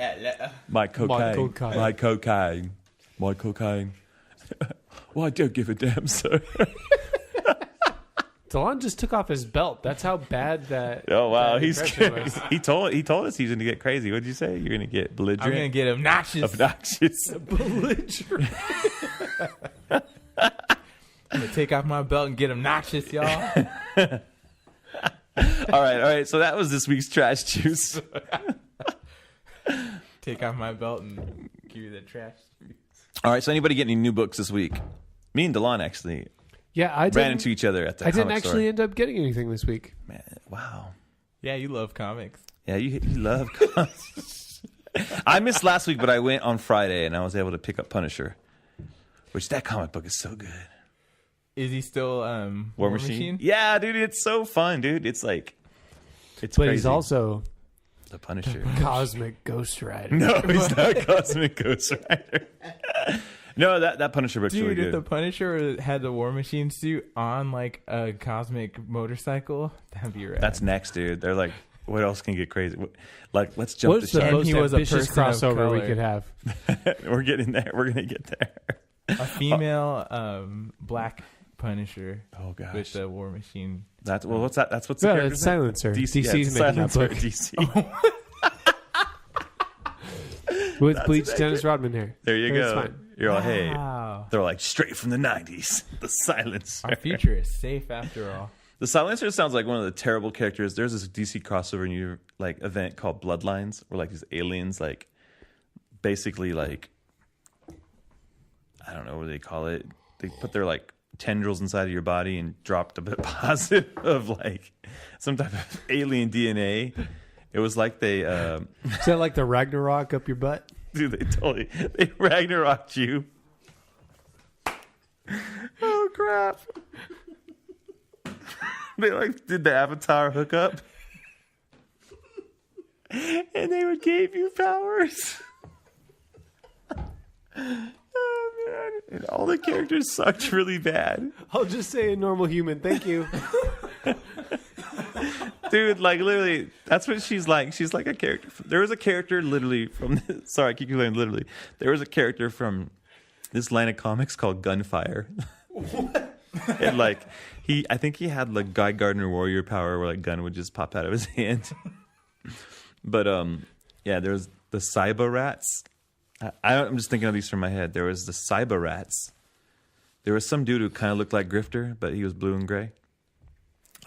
My cocaine. cocaine. My cocaine. My cocaine. Well, I don't give a damn, sir. Delon just took off his belt. That's how bad that. Oh wow, that he's impression crazy. was. He told us he's going to get crazy. What did you say? You're going to get I'm belligerent. gonna get obnoxious. Obnoxious. Belligerent. I'm gonna take off my belt and get obnoxious, y'all. All right. So that was this week's trash juice. Take off my belt and give you the trash. All right. So anybody get any new books this week? Me and Delon actually Yeah, I ran didn't. into each other at the I didn't comic actually store. end up getting anything this week. Man, wow. Yeah, you love comics. Yeah, you love comics. I missed last week, but I went on Friday and I was able to pick up Punisher, which that comic book is so good. Is he still War Machine? Yeah, dude, it's so fun, dude. It's like, it's But crazy. he's also the Punisher. Cosmic Ghost Rider. No, he's not Cosmic Ghost Rider. No, that Punisher book's really Dude, if good. the Punisher had the War Machine suit on like a cosmic motorcycle, that'd be rad. That's next, dude. They're like, what else can get crazy? Like, let's jump What's the the shark. And most he was a ambitious person of crossover we color. could have? We're getting there. We're gonna get there. a female black Punisher Oh gosh, with the War Machine. that's what's that? That's what's the No, character's it's name? Silencer. DC, yeah, DC's it's making that Silencer, book. DC. With That's bleached what Dennis Rodman hair. There you It's go. fine. You're all, hey. Wow. They're like straight from the 90s. The Silencer. Our future is safe after all. The Silencer sounds like one of the terrible characters. There's this DC crossover new like event called Bloodlines, where like these aliens like basically like I don't know what they call it. They put their like tendrils inside of your body and dropped a bit of like some type of alien DNA. It was like they Is that like the Ragnarok up your butt? dude, they Ragnaroked you. Oh crap. They like did the Avatar hookup. And they would give you powers. Oh man. And all the characters sucked really bad. I'll just say a normal human. Thank you. Dude, like literally, that's what she's like. She's like a character. There was a character literally from. Sorry, I keep saying literally. There was a character from this line of comics called Gunfire. What? And like I think he had like Guy Gardner Warrior power, where like gun would just pop out of his hand. But yeah, there's the Cyber Rats. I'm just thinking of these from my head. There was the Cyber Rats. There was some dude who kind of looked like Grifter, but he was blue and gray.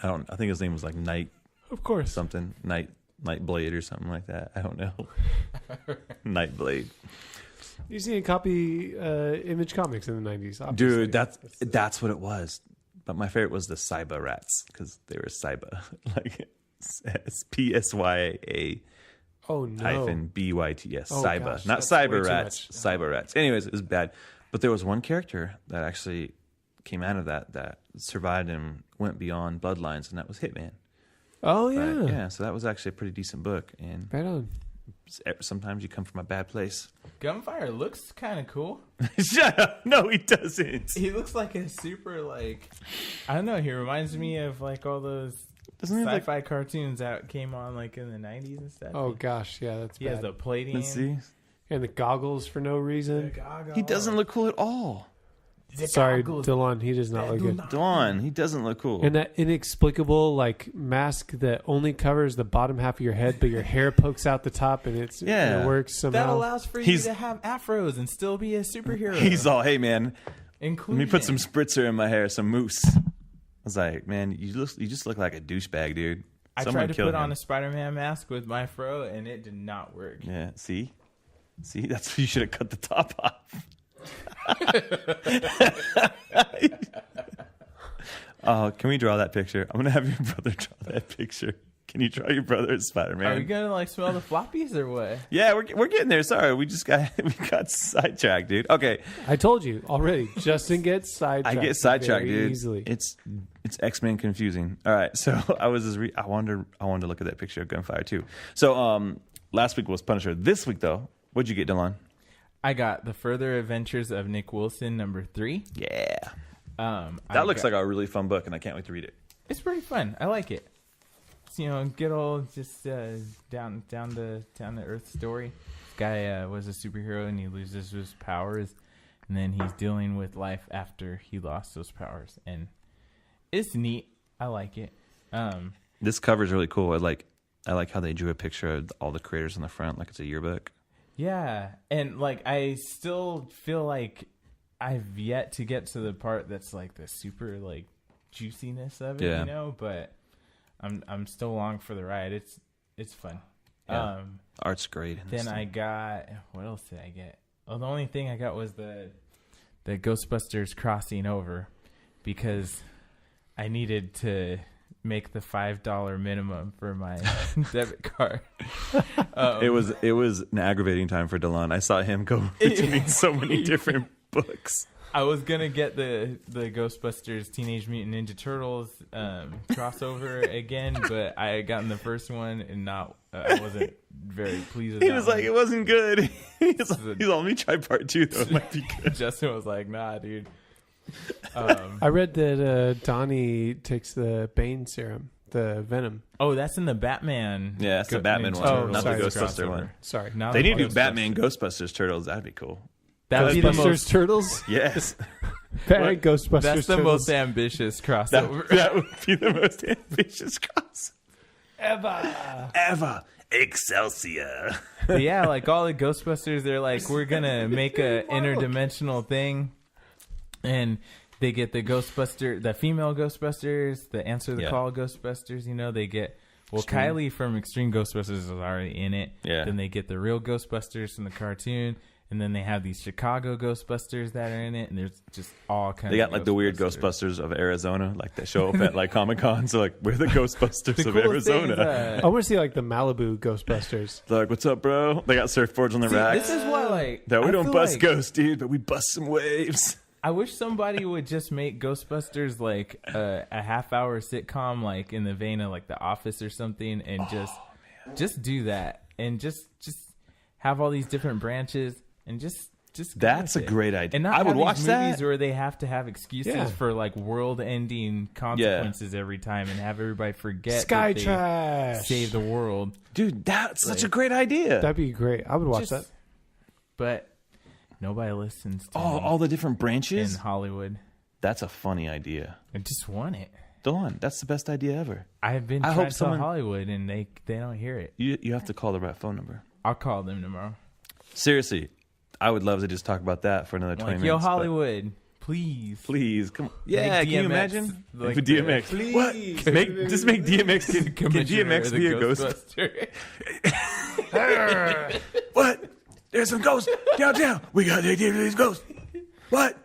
I think his name was like Night. Of course. Something Nightblade or something like that. I don't know. Nightblade, You seen a copy Image Comics in the 90s, obviously. dude. That's what it was. But my favorite was the Cyber Rats because they were Cyber, like PSYA Oh no. hyphen BYTS. Oh, Cyber, gosh, not that's way Cyber too Rats. much. Cyber Rats. Anyways, it was bad. But there was one character that actually came out of that survived and went beyond Bloodlines, and that was Hitman. Oh But, yeah. yeah. So that was actually a pretty decent book, and Right on. sometimes you come from a bad place. Gunfire looks kind of cool. Shut up! No, he doesn't. He looks like a super like I don't know. He reminds me of like all those Doesn't he have, like, sci-fi cartoons that came on like in the 90s and stuff. Oh gosh, yeah, that's he bad. has the plating. let's see. And the goggles for no reason. He doesn't look cool at all. Sorry, Delon, he does not look good. Dawn, he doesn't look cool. And that inexplicable like mask that only covers the bottom half of your head, but your hair pokes out the top, and it works somehow. That allows for you He's- to have afros and still be a superhero. He's all, hey man, Inclusion. let me put some spritzer in my hair, some mousse. I was like, man, you just look like a douchebag, dude. I Someone tried to kill put him. on a Spider-Man mask with my fro, and it did not work. Yeah, see, that's you should have cut the top off. Oh, can we draw that picture? I'm gonna have your brother draw that picture. Can you draw your brother as Spider-Man? Are we gonna like smell the floppies or what? Yeah, we're getting there. Sorry, we got sidetracked, dude. Okay, I told you already. Justin gets sidetracked. I get sidetracked, very dude. Easily. It's X-Men confusing. All right, so I was just I wanted to look at that picture of Gunfire too. So last week was Punisher. This week though, what'd you get, Delon? I got The Further Adventures of Nick Wilson #3. Yeah, that looks like a really fun book, and I can't wait to read it. It's pretty fun. I like it. It's, good old just down to earth story. This guy was a superhero and he loses his powers, and then he's dealing with life after he lost those powers, and it's neat. I like it. This cover is really cool. I like how they drew a picture of all the creators on the front, like it's a yearbook. Yeah, and like I still feel like I've yet to get to the part that's like the super like juiciness of it, but I'm still along for the ride. It's fun. Yeah. Art's great. Then I got, what else did I get? Well, the only thing I got was the Ghostbusters crossing over, because I needed to make the $5 minimum for my debit card. It was an aggravating time for Delon. I saw him go between so many different books. I was gonna get the Ghostbusters Teenage Mutant Ninja Turtles crossover again, but I had gotten the first one and I wasn't very pleased with He that was one. like, it wasn't good. He's like, let me try part 2 though. It might be good. Justin was like, nah, dude. I read that Donnie takes the Bane serum, the Venom. Oh, that's in the Batman. Yeah, that's the Batman one, Oh, not sorry. the Ghostbuster one. Sorry. Not They the need to do Ghostbusters. Batman Ghostbusters Turtles. That'd be cool. That would be the Ghostbusters most. Turtles? Yes. Batman Ghostbusters That's the Turtles. most ambitious crossover. That would be the most ambitious cross Ever. Excelsior. But yeah, like all the Ghostbusters, they're like, we're gonna make a interdimensional thing, and they get the female Ghostbusters, the Answer the Call Ghostbusters. They get Kylie from Extreme Ghostbusters is already in it. Yeah. Then they get the real Ghostbusters from the cartoon, and then they have these Chicago Ghostbusters that are in it, and there's just all kinds. They got of like the weird Ghostbusters of Arizona, like that show up at like Comic-Con. So like, we're the Ghostbusters of coolest thing Arizona. is, I want to see like the Malibu Ghostbusters. They're like, what's up, bro? They got surfboards on their racks. this is why, like, We I don't feel bust like- ghosts, dude, but we bust some waves. I wish somebody would just make Ghostbusters like a half-hour sitcom, like in the vein of like The Office or something, and just do that, and just have all these different branches, and just go That's with a it. great idea. And not I have would these watch movies that. where they have to have excuses Yeah. for like world-ending consequences every time, and have everybody forget Sky that they Trash. save the world. Dude, that's such a great idea. That'd be great. I would watch Just- that. But nobody listens to me all the different in branches. Hollywood. That's a funny idea. I just want it. Delon, that's the best idea ever. I've been I trying hope to tell someone- Hollywood, and they don't hear it. You have to call the right phone number. I'll call them tomorrow. Seriously, I would love to just talk about that for another 20 Like, minutes. yo, but Hollywood, please. Please, come on. Yeah, Make can you DMX, imagine? like For DMX. the- What? Please. Just make DMX. Can Commissioner DMX of the be a ghost? Ghostbuster. What? There's some ghosts downtown. We gotta get these ghosts. What?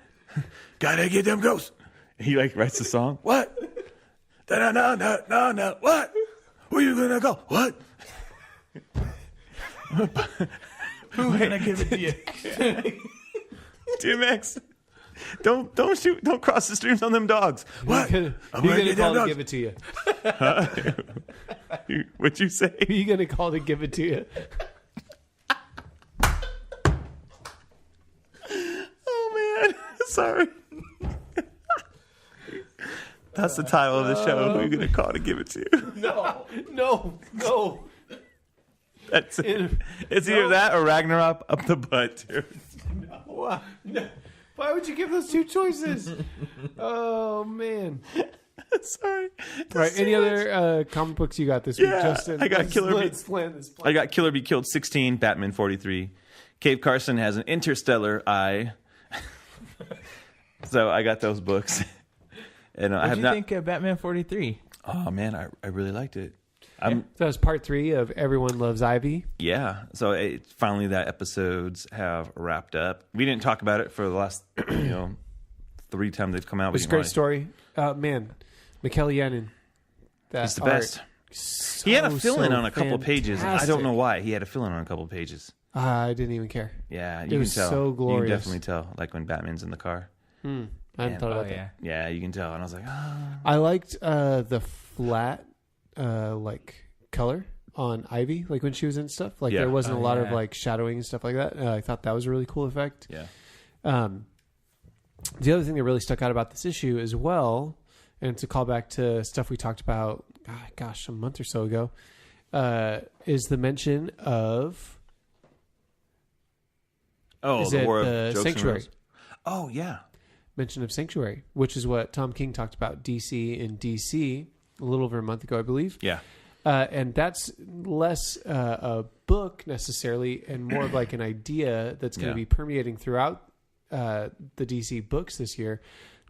Gotta get them ghosts. He like writes the song. What? No. What? Who you gonna go? What? Who can I give it to you? DMX. Don't shoot. Don't cross the streams on them dogs. What? Who I'm you gonna gonna get call them to give it to you? What'd you say? Who you gonna call to give it to you? Oh man, sorry. That's the title of the show. Who are you gonna call to give it to you? No. That's it. It's either that or Ragnarok Up the Butt, dude. Why? No. Why would you give those two choices? Oh man! Sorry. Right. Any other comic books you got this week, Yeah, Justin? I got Killer Bee. Let's land this I got Killer Be Killed 16, Batman 43. Cave Carson has an Interstellar eye. So I got those books. And I What have do you not. think of Batman 43? Oh man, I really liked it. That was part 3 of Everyone Loves Ivy. Yeah. So finally that episodes have wrapped up. We didn't talk about it for the last 3 times they've come out. It was a great story. Man, Mikel Yannon. That He's the art. best. So, He had a fill-in on a couple pages. I don't know fantastic. why he had a fill-in on a couple pages. I didn't even care. Yeah, It you can was tell. so You glorious. can definitely tell, like when Batman's in the car. I hadn't And- thought Oh about that. yeah. Yeah, you can tell. And I was like, I liked the flat like color on Ivy, like when she was in stuff. Like Yeah. there wasn't Oh, a lot of yeah. like shadowing and stuff like that. I thought that was a really cool effect. yeah. The other thing that really stuck out about this issue as well, and to call back to stuff we talked about, a month or so ago, is the mention of Oh, the War of Jokes and Sanctuary. Riddles. Oh, yeah. Mention of Sanctuary, which is what Tom King talked about DC in DC a little over a month ago, I believe. Yeah. And that's less a book necessarily and more of like an idea that's going to be permeating throughout the DC books this year,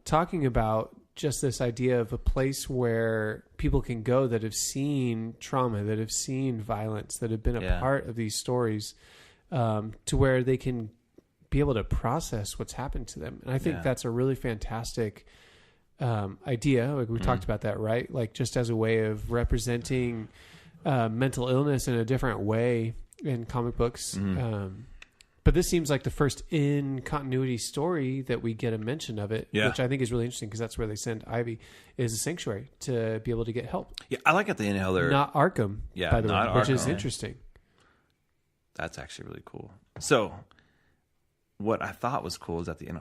talking about just this idea of a place where people can go that have seen trauma, that have seen violence, that have been a part of these stories, to where they can be able to process what's happened to them. And I think that's a really fantastic idea. Like we talked about that, right? Like just as a way of representing mental illness in a different way in comic books. But this seems like the first in continuity story that we get a mention of it, which I think is really interesting because that's where they send Ivy, is a sanctuary to be able to get help. Yeah, I like at the end how they're... Not Arkham, by the way, not which is Arkham. interesting. That's actually really cool. So, what I thought was cool is at the end,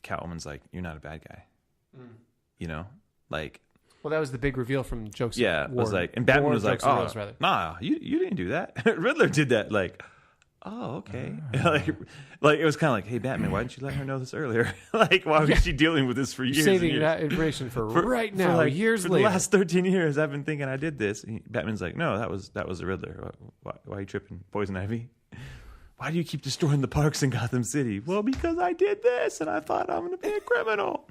Catwoman's like, "You're not a bad guy," you know, like. Well, that was the big reveal from Jokes. Yeah, it was like, and Batman was like, "Oh, nah, you didn't do that. Riddler did that." Like, oh, okay. like it was kind of like, "Hey, Batman, why didn't you let her know this earlier? Like, why was she dealing with this for years? Saving and years? that information for right now, like, years for later. the last 13 years, I've been thinking I did this." And Batman's like, "No, that was the Riddler. Why are you tripping, Poison Ivy? Why do you keep destroying the parks in Gotham City?" "Well, because I did this, and I thought I'm going to be a criminal."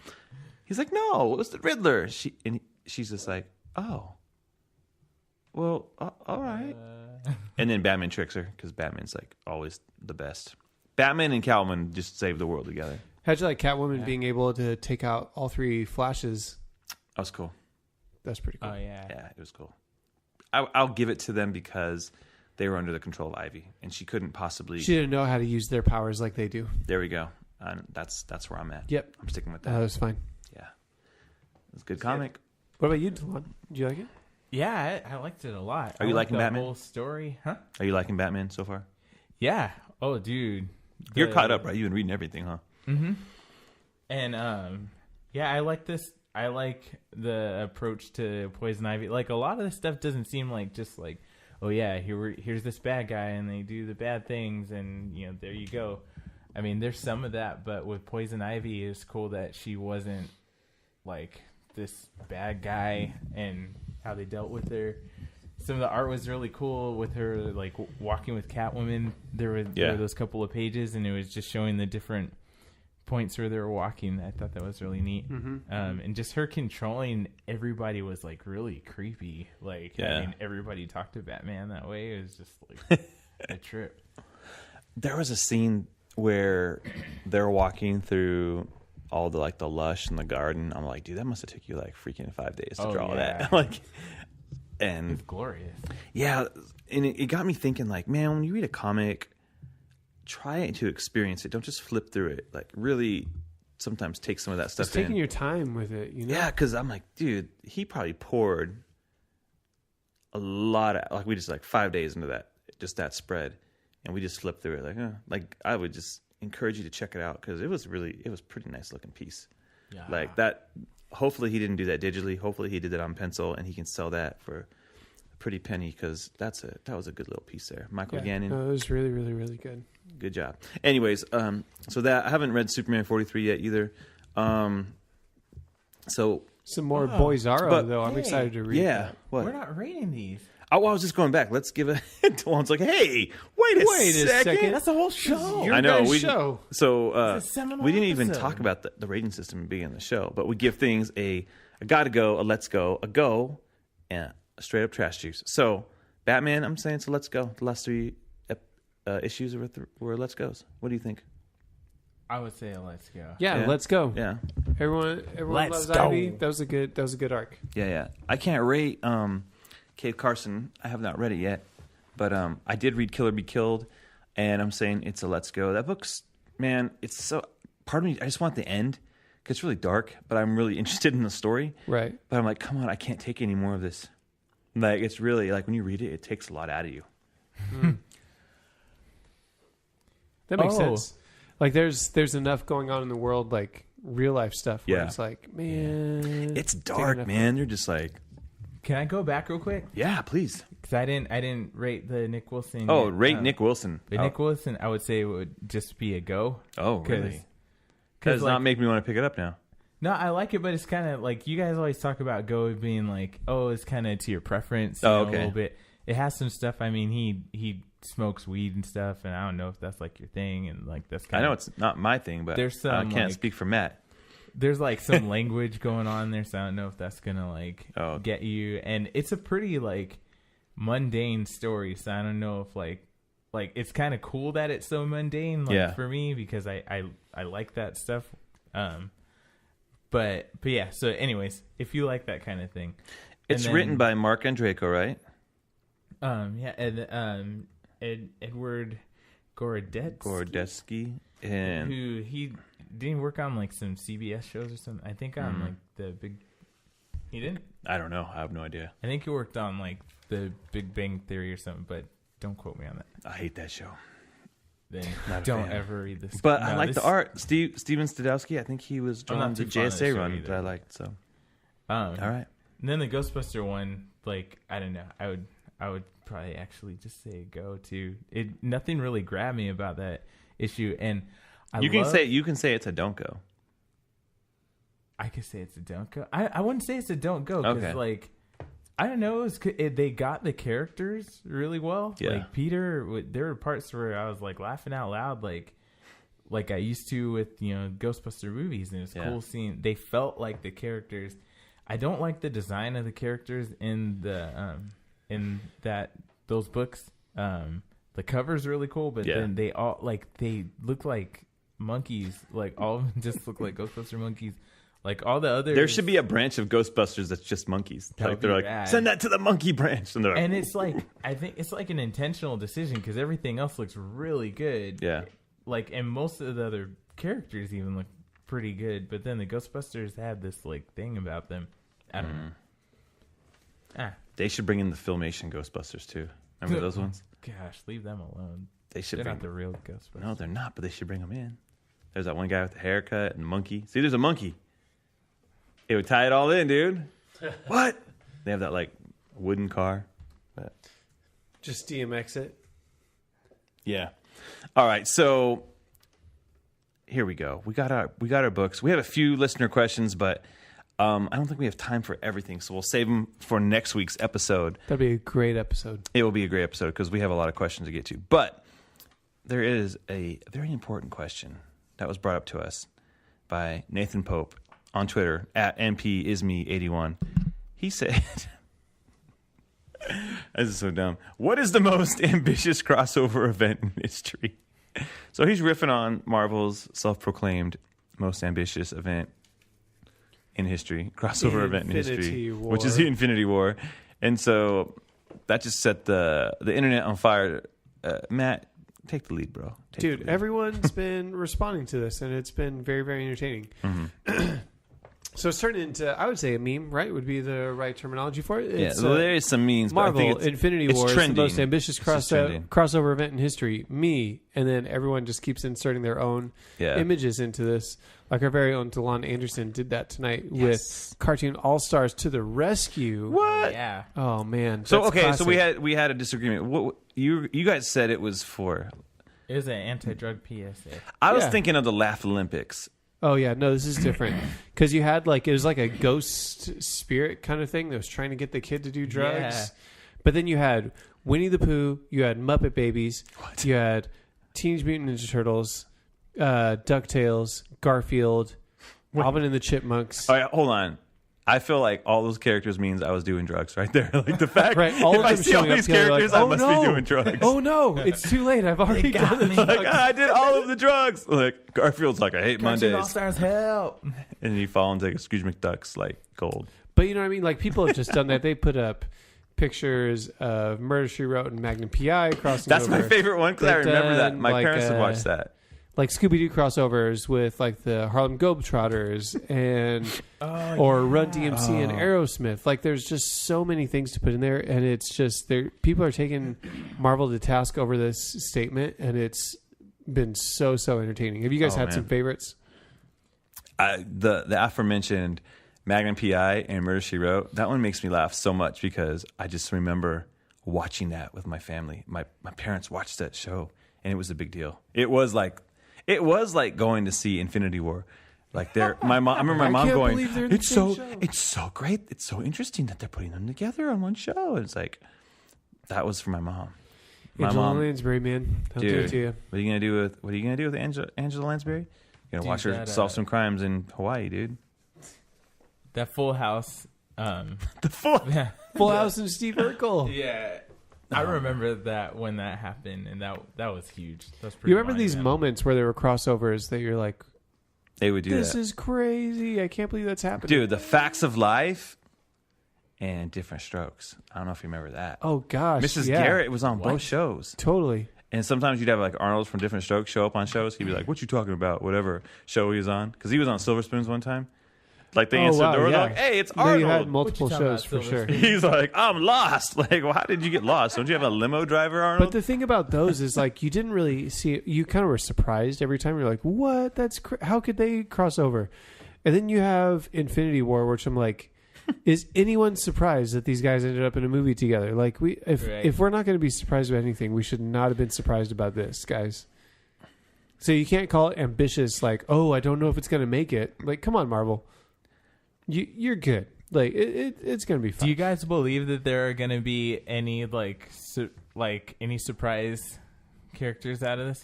He's like, "No, it was the Riddler." She's just like, "Oh, well, all right." And then Batman tricks her because Batman's like always the best. Batman and Catwoman just save the world together. How'd you like Catwoman being able to take out all three Flashes? That was cool. That's pretty cool. Oh yeah. Yeah, it was cool. I'll give it to them because they were under the control of Ivy, and she couldn't possibly. She didn't know how to use their powers like they do. There we go. That's where I'm at. Yep. I'm sticking with That that. was fine. Yeah, it's a good comic. What about you, Delon? Did you like it? Yeah, I liked it a lot. Are you I liked liking the Batman? whole story? Huh? Are you liking Batman so far? Yeah. Oh, dude. You're caught up, right? You've been reading everything, huh? Mm-hmm. And yeah, I like this. I like the approach to Poison Ivy. Like a lot of this stuff doesn't seem like just like, oh yeah, here's this bad guy and they do the bad things and there you go. I mean, there's some of that, but with Poison Ivy, it's cool that she wasn't like this bad guy and how they dealt with her. Some of the art was really cool with her like walking with Catwoman. There were those couple of pages and it was just showing the different points where they were walking. I thought that was really neat. And just her controlling everybody was like really creepy. Like, I mean, everybody talked to Batman that way. It was just like a trip. There was a scene where they're walking through all the like the lush in the garden. I'm like, dude, that must have took you like freaking 5 days to draw that. Like, and it's glorious. Yeah, and it got me thinking, like, man, when you read a comic, try to experience it. Don't just flip through it. Like, really, sometimes take some of that stuff Just taking your time with it, Yeah, because I'm like, dude, he probably poured a lot of, like, we just like 5 days into that, just that spread, and we just flipped through it. Like I would just encourage you to check it out because it was pretty nice looking piece. Yeah. Like that. Hopefully he didn't do that digitally. Hopefully he did it on pencil, and he can sell that for a pretty penny because that was a good little piece there. Michael Gannon. No, it was really, really, really good. Good job. Anyways, so that I haven't read Superman 43 yet either. So some more Boyzaro, but- though. I'm excited to read. yeah, that. what? We're not rating these. Oh, well, I was just going back. Let's give a. Delon's like, hey, wait a second. That's the whole show. Your I know. guys' show. So It's a seminal we didn't even episode. talk about the rating system being in the show, but we give things a gotta go, a let's go, a go, and a straight up trash juice. So Batman, I'm saying it's a let's go. The last three issues were let's goes. What do you think? I would say let's go. Yeah, Yeah. let's go. Yeah, Everyone Let's loves go. Ivy. That was a good arc. yeah. I can't rate Carson. I have not read it yet, but I did read Kill or Be Killed, and I'm saying it's a let's go. That book's, man, it's so, part of me, I just want the end. It's really dark, but I'm really interested in the story. Right. But I'm like, come on, I can't take any more of this. Like, it's really, like, when you read it, it takes a lot out of you. That makes sense. Like, there's enough going on in the world, like, real life stuff where it's like, man. It's dark, man. You're just like. Can I go back real quick? Yeah, please. Because I didn't rate the Nick Wilson. Oh, rate Nick Wilson. But Nick Wilson, I would say it would just be a go. Oh, really? That does not make me want to pick it up now. No, I like it, but it's kind of like, you guys always talk about go being like, oh, it's kind of to your preference. Oh, okay. A little bit. It has some stuff. I mean, he smokes weed and stuff, and I don't know if that's like your thing, and like that's kind I know it's not my thing, but there's some, I can't like, speak for Matt. There's like some language going on there, so I don't know if that's gonna like get you. And it's a pretty like mundane story, so I don't know if like it's kind of cool that it's so mundane, like for me, because I like that stuff. But yeah. So, anyways, if you like that kind of thing, it's written by Mark Andreyko, right? Edward Gorodetsky, and who he didn't work on like some CBS shows or something. I think on like the big. He didn't. I don't know. I have no idea. I think he worked on like the Big Bang Theory or something, but don't quote me on that. I hate that show. Then don't ever read this. But I like the art. Steven Stadowski, I think he was drawn the JSA run that I liked. So, all right. And then the Ghostbuster one, like, I don't know. I would probably actually just say go to it. Nothing really grabbed me about that issue, and you can say it's a don't go. I could say it's a don't go. I wouldn't say it's a don't go because like. I don't know. They got the characters really well. Yeah. Like Peter, there were parts where I was like laughing out loud, like I used to with Ghostbuster movies, and it's cool seeing they felt like the characters. I don't like the design of the characters in those books. The cover's really cool, but then they all they look like monkeys. Like all of them just look like Ghostbuster monkeys. Like all the others, there should be a branch of Ghostbusters that's just monkeys. Like they're like, rad. Send that to the monkey branch, and they're like, and it's like I think it's like an intentional decision because everything else looks really good. Yeah, like and most of the other characters even look pretty good, but then the Ghostbusters had this like thing about them. I don't know. They should bring in the Filmation Ghostbusters too. Remember those ones? Gosh, leave them alone. They're not the real Ghostbusters. No, they're not. But they should bring them in. There's that one guy with the haircut and the monkey. See, there's a monkey. It would tie it all in, dude. What? They have that like wooden car. But just DMX it. Yeah. All right. So here we go. We got our books. We have a few listener questions, but I don't think we have time for everything. So we'll save them for next week's episode. That'd be a great episode. It will be a great episode because we have a lot of questions to get to. But there is a very important question that was brought up to us by Nathan Pope on Twitter at NPIsme81. He said, this is so dumb. What is the most ambitious crossover event in history? So he's riffing on Marvel's self-proclaimed most ambitious event in history, crossover event in history, which is the Infinity War. And so that just set the internet on fire. Matt, take the lead, bro. Dude, everyone's been responding to this, and it's been very, very entertaining. Mm-hmm. So it's turned into, I would say, a meme, right? Would be the right terminology for it. It's, there is some memes. Marvel, but I think Infinity War is the most ambitious crossover event in history. Me. And then everyone just keeps inserting their own images into this. Like our very own Delon Anderson did that tonight with Cartoon All-Stars to the Rescue. What? Yeah. Oh, man. So, okay, classic. So we had a disagreement. What you guys said it was for? It was an anti-drug PSA. I was thinking of the Laugh Olympics. Oh, yeah. No, this is different. Because you had, it was like a ghost spirit kind of thing that was trying to get the kid to do drugs. Yeah. But then you had Winnie the Pooh. You had Muppet Babies. What? You had Teenage Mutant Ninja Turtles, DuckTales, Garfield, Alvin and the Chipmunks. Oh, yeah, hold on. I feel like all those characters means I was doing drugs right there. Like the fact right, all if of I them see all showing these up characters, I must be doing drugs. Oh no, it's too late. I've already done it. Like, I did all of the drugs. Like Garfield's like, I hate Mondays. All-Stars, help. And he falls into like a Scrooge McDuck's like gold. But you know what I mean? Like people have just done that. They put up pictures of Murder, She Wrote and Magnum P.I. crossing That's over. my favorite one because I They've remember that. done, My like, parents would watch that. Like Scooby-Doo crossovers with like the Harlem Globetrotters and or Run DMC and Aerosmith. Like there's just so many things to put in there, and it's just people are taking Marvel to task over this statement, and it's been so entertaining. Have you guys had some favorites? The aforementioned Magnum P.I. and Murder, She Wrote, that one makes me laugh so much because I just remember watching that with my family. My parents watched that show, and it was a big deal. It was like going to see Infinity War. Like my mom, I remember my mom going, "It's so great. It's so interesting that they're putting them together on one show." And it's like that was for my mom. Angela Lansbury, man, I'll do it to you. What are you gonna do with Angela Lansbury? You're gonna watch her solve some crimes in Hawaii, dude. That Full House. The Full House and Steve Urkel. Yeah. I remember that when that happened, and that was huge. That was pretty. You remember these moments where there were crossovers that you're like, they would do this is crazy. I can't believe that's happening. Dude, The Facts of Life and Different Strokes. I don't know if you remember that. Oh, gosh. Mrs. Garrett was on both shows. Totally. And sometimes you'd have like Arnold from Different Strokes show up on shows. He'd be like, what you talking about? Whatever show he was on. Because he was on Silver Spoons one time. Like they answered the door, like, hey, it's Arnold. You had multiple shows for sure. He's like, I'm lost. Like, well, how did you get lost? Don't you have a limo driver, Arnold? But the thing about those is like you didn't really see it. You kind of were surprised every time. You're like, what? That's how could they cross over? And then you have Infinity War, which I'm like, is anyone surprised that these guys ended up in a movie together? Like if we're not going to be surprised about anything, we should not have been surprised about this, guys. So you can't call it ambitious. Like, oh, I don't know if it's going to make it. Like, come on, Marvel. You're good. Like it's gonna be fun. Do you guys believe that there are gonna be any any surprise characters out of this?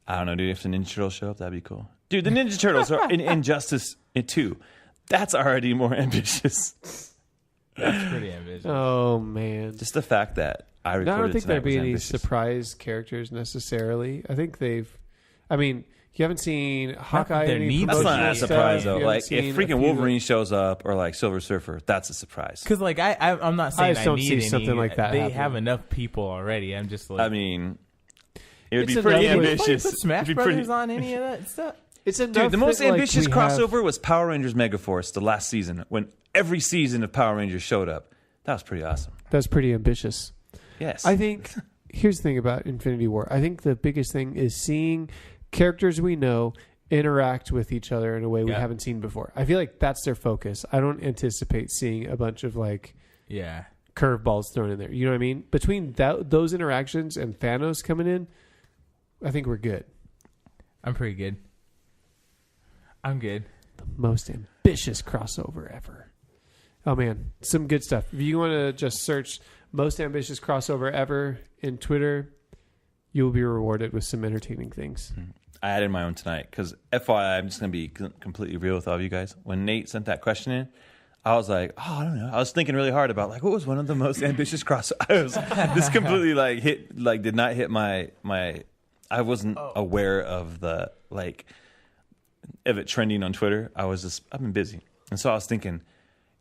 I don't know, dude. If the Ninja Turtles show up, that'd be cool. Dude, the Ninja Turtles are in Injustice 2. That's already more ambitious. That's pretty ambitious. Oh man, just the fact that I don't think there'd be any surprise characters necessarily. I think you haven't seen Hawkeye. That's not a surprise though. Like if freaking Wolverine shows up or like Silver Surfer, that's a surprise. Because like I'm not saying I need something like that. They have enough people already. I'm just like, I mean, it would be pretty ambitious. Put Smash Brothers on any of that stuff. It's enough. Dude, the most ambitious crossover was Power Rangers Megaforce the last season when every season of Power Rangers showed up. That was pretty awesome. That's pretty ambitious. Yes. I think here's the thing about Infinity War. I think the biggest thing is seeing characters we know interact with each other in a way we haven't seen before. I feel like that's their focus. I don't anticipate seeing a bunch of curveballs thrown in there. You know what I mean? Between those interactions and Thanos coming in, I think we're good. I'm pretty good. I'm good. The most ambitious crossover ever. Oh man, some good stuff. If you want to just search most ambitious crossover ever in Twitter, you will be rewarded with some entertaining things. I added my own tonight because FYI, I'm just going to be completely real with all of you guys. When Nate sent that question in, I was like, oh, I don't know. I was thinking really hard about what was one of the most ambitious crossovers. This completely did not hit my. I wasn't aware of the of it trending on Twitter. I've been busy, and so I was thinking,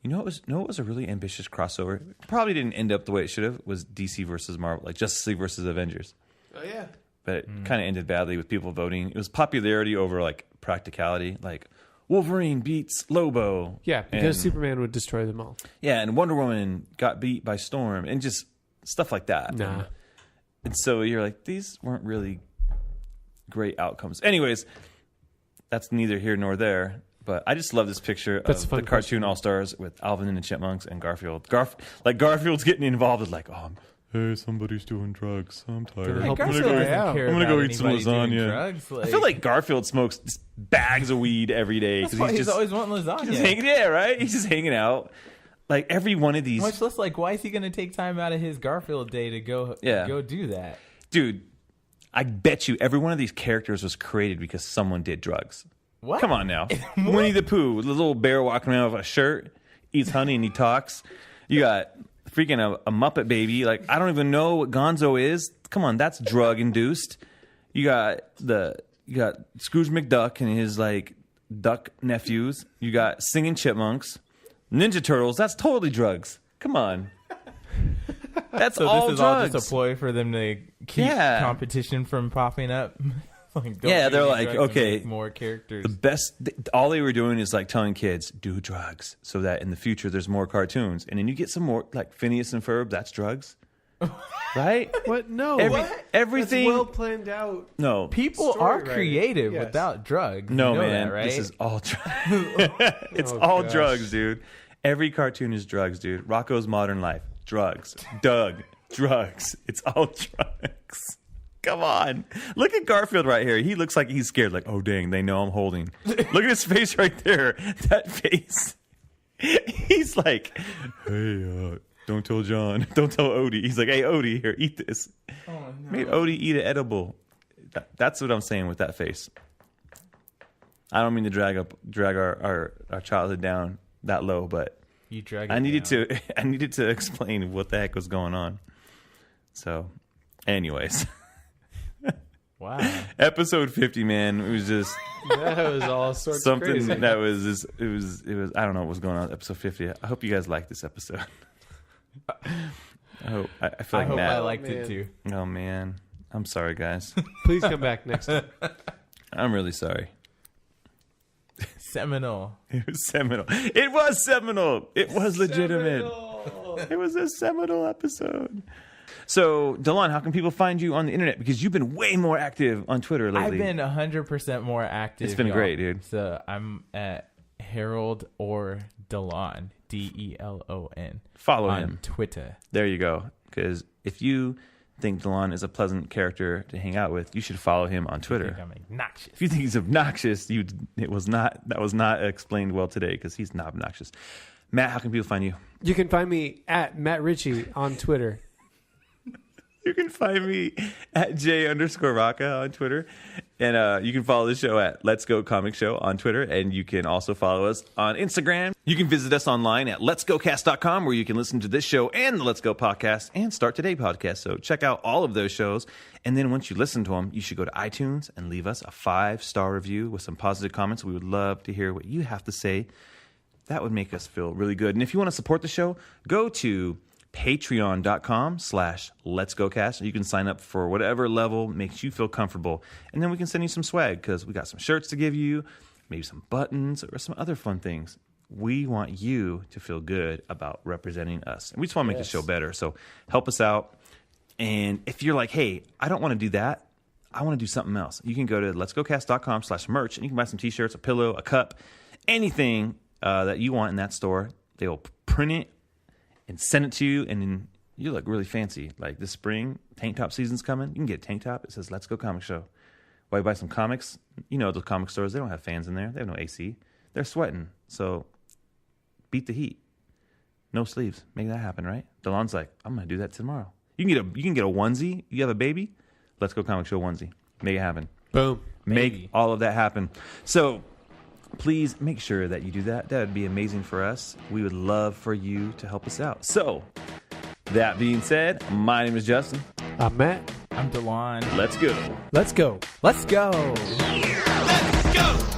what was a really ambitious crossover? Probably didn't end up the way it should have. Was DC versus Marvel, like Justice League versus Avengers. Oh yeah. But it kind of ended badly with people voting. It was popularity over practicality. Like Wolverine beats Lobo. Yeah, because Superman would destroy them all. Yeah, and Wonder Woman got beat by Storm and just stuff like that. Nah. And so you're like, these weren't really great outcomes. Anyways, that's neither here nor there. But I just love this picture of the cartoon All-Stars with Alvin and the Chipmunks and Garfield. Garfield's getting involved with hey, somebody's doing drugs. I'm tired. I'm gonna go eat some lasagna. I feel like Garfield smokes just bags of weed every day because he's always wanting lasagna. Right? He's just hanging out. Like every one of these. Much less why is he gonna take time out of his Garfield day to go do that? Dude, I bet you every one of these characters was created because someone did drugs. What? Come on now. Winnie the Pooh, the little bear walking around with a shirt, eats honey and he talks. You got freaking a Muppet baby. I don't even know what Gonzo is. Come on, that's drug induced. You got Scrooge McDuck and his duck nephews. You got singing chipmunks, Ninja Turtles. That's totally drugs. Come on. That's So all this is drugs. all just a ploy for them to keep competition from popping up. Like, don't Yeah, do they're any like, drugs and okay, make more characters. The best, all they were doing is like telling kids, do drugs so that in the future there's more cartoons. And then you get some more, like Phineas and Ferb, that's drugs. Right? What? No. Everything. That's well planned out. No. People Story are writing. creative Yes. without drugs. No, you know man. that, right? This is all drugs. It's Oh, all gosh. drugs, dude. Every cartoon is drugs, dude. Rocco's Modern Life, drugs. Doug, drugs. It's all drugs. Come on. Look at Garfield right here. He looks like he's scared. Like, oh, dang, they know I'm holding. Look at his face right there. That face. He's like, hey, don't tell John. Don't tell Odie. He's like, hey, Odie, here, eat this. Oh, no. Made Odie eat an edible. That's what I'm saying with that face. I don't mean to drag our childhood down that low, but You drag it I needed down. to explain what the heck was going on. So, anyways, Wow. episode 50, man, it was just That was all sorts of something crazy. that was just, it was I don't know what was going on. Episode 50. I hope you guys liked this episode. I feel I like hope Matt. I liked man. it too. Oh man, I'm sorry, guys. Please come back next time. I'm really sorry. Seminal. It was seminal. It was seminal. It was legitimate. It was a seminal episode. So, Delon, how can people find you on the internet? Because you've been way more active on Twitter lately. I've been 100% more active. It's been y'all. great, dude. So I'm at Harold or Delon, DELON. Follow on him. Twitter. There you go. Because if you think Delon is a pleasant character to hang out with, you should follow him on I Twitter. think I'm obnoxious. If you think he's obnoxious, that was not explained well today because he's not obnoxious. Matt, how can people find you? You can find me at Matt Ritchie on Twitter. You can find me at J_Rocka on Twitter. And you can follow the show at Let's Go Comic Show on Twitter. And you can also follow us on Instagram. You can visit us online at letsgocast.com where you can listen to this show and the Let's Go podcast and Start Today podcast. So check out all of those shows. And then once you listen to them, you should go to iTunes and leave us a 5-star review with some positive comments. We would love to hear what you have to say. That would make us feel really good. And if you want to support the show, go to patreon.com/letsgocast. You can sign up for whatever level makes you feel comfortable. And then we can send you some swag because we got some shirts to give you, maybe some buttons or some other fun things. We want you to feel good about representing us. And we just want to make the show better. So help us out. And if you're like, hey, I don't want to do that. I want to do something else. You can go to letsgocast.com/merch and you can buy some t-shirts, a pillow, a cup, anything that you want in that store. They will print it and send it to you, and then you look really fancy. Like this spring, tank top season's coming. You can get a tank top. It says, Let's Go Comic Show. While you buy some comics, you know, those comic stores, they don't have fans in there. They have no AC. They're sweating. So beat the heat. No sleeves. Make that happen, right? Delon's like, I'm going to do that tomorrow. You can get a onesie. You have a baby? Let's Go Comic Show onesie. Make it happen. Boom. Make all of that happen. So please make sure that you do that. That would be amazing for us. We would love for you to help us out. So, that being said, my name is Justin. I'm Matt. I'm Delon. Let's go. Let's go. Let's go. Let's go.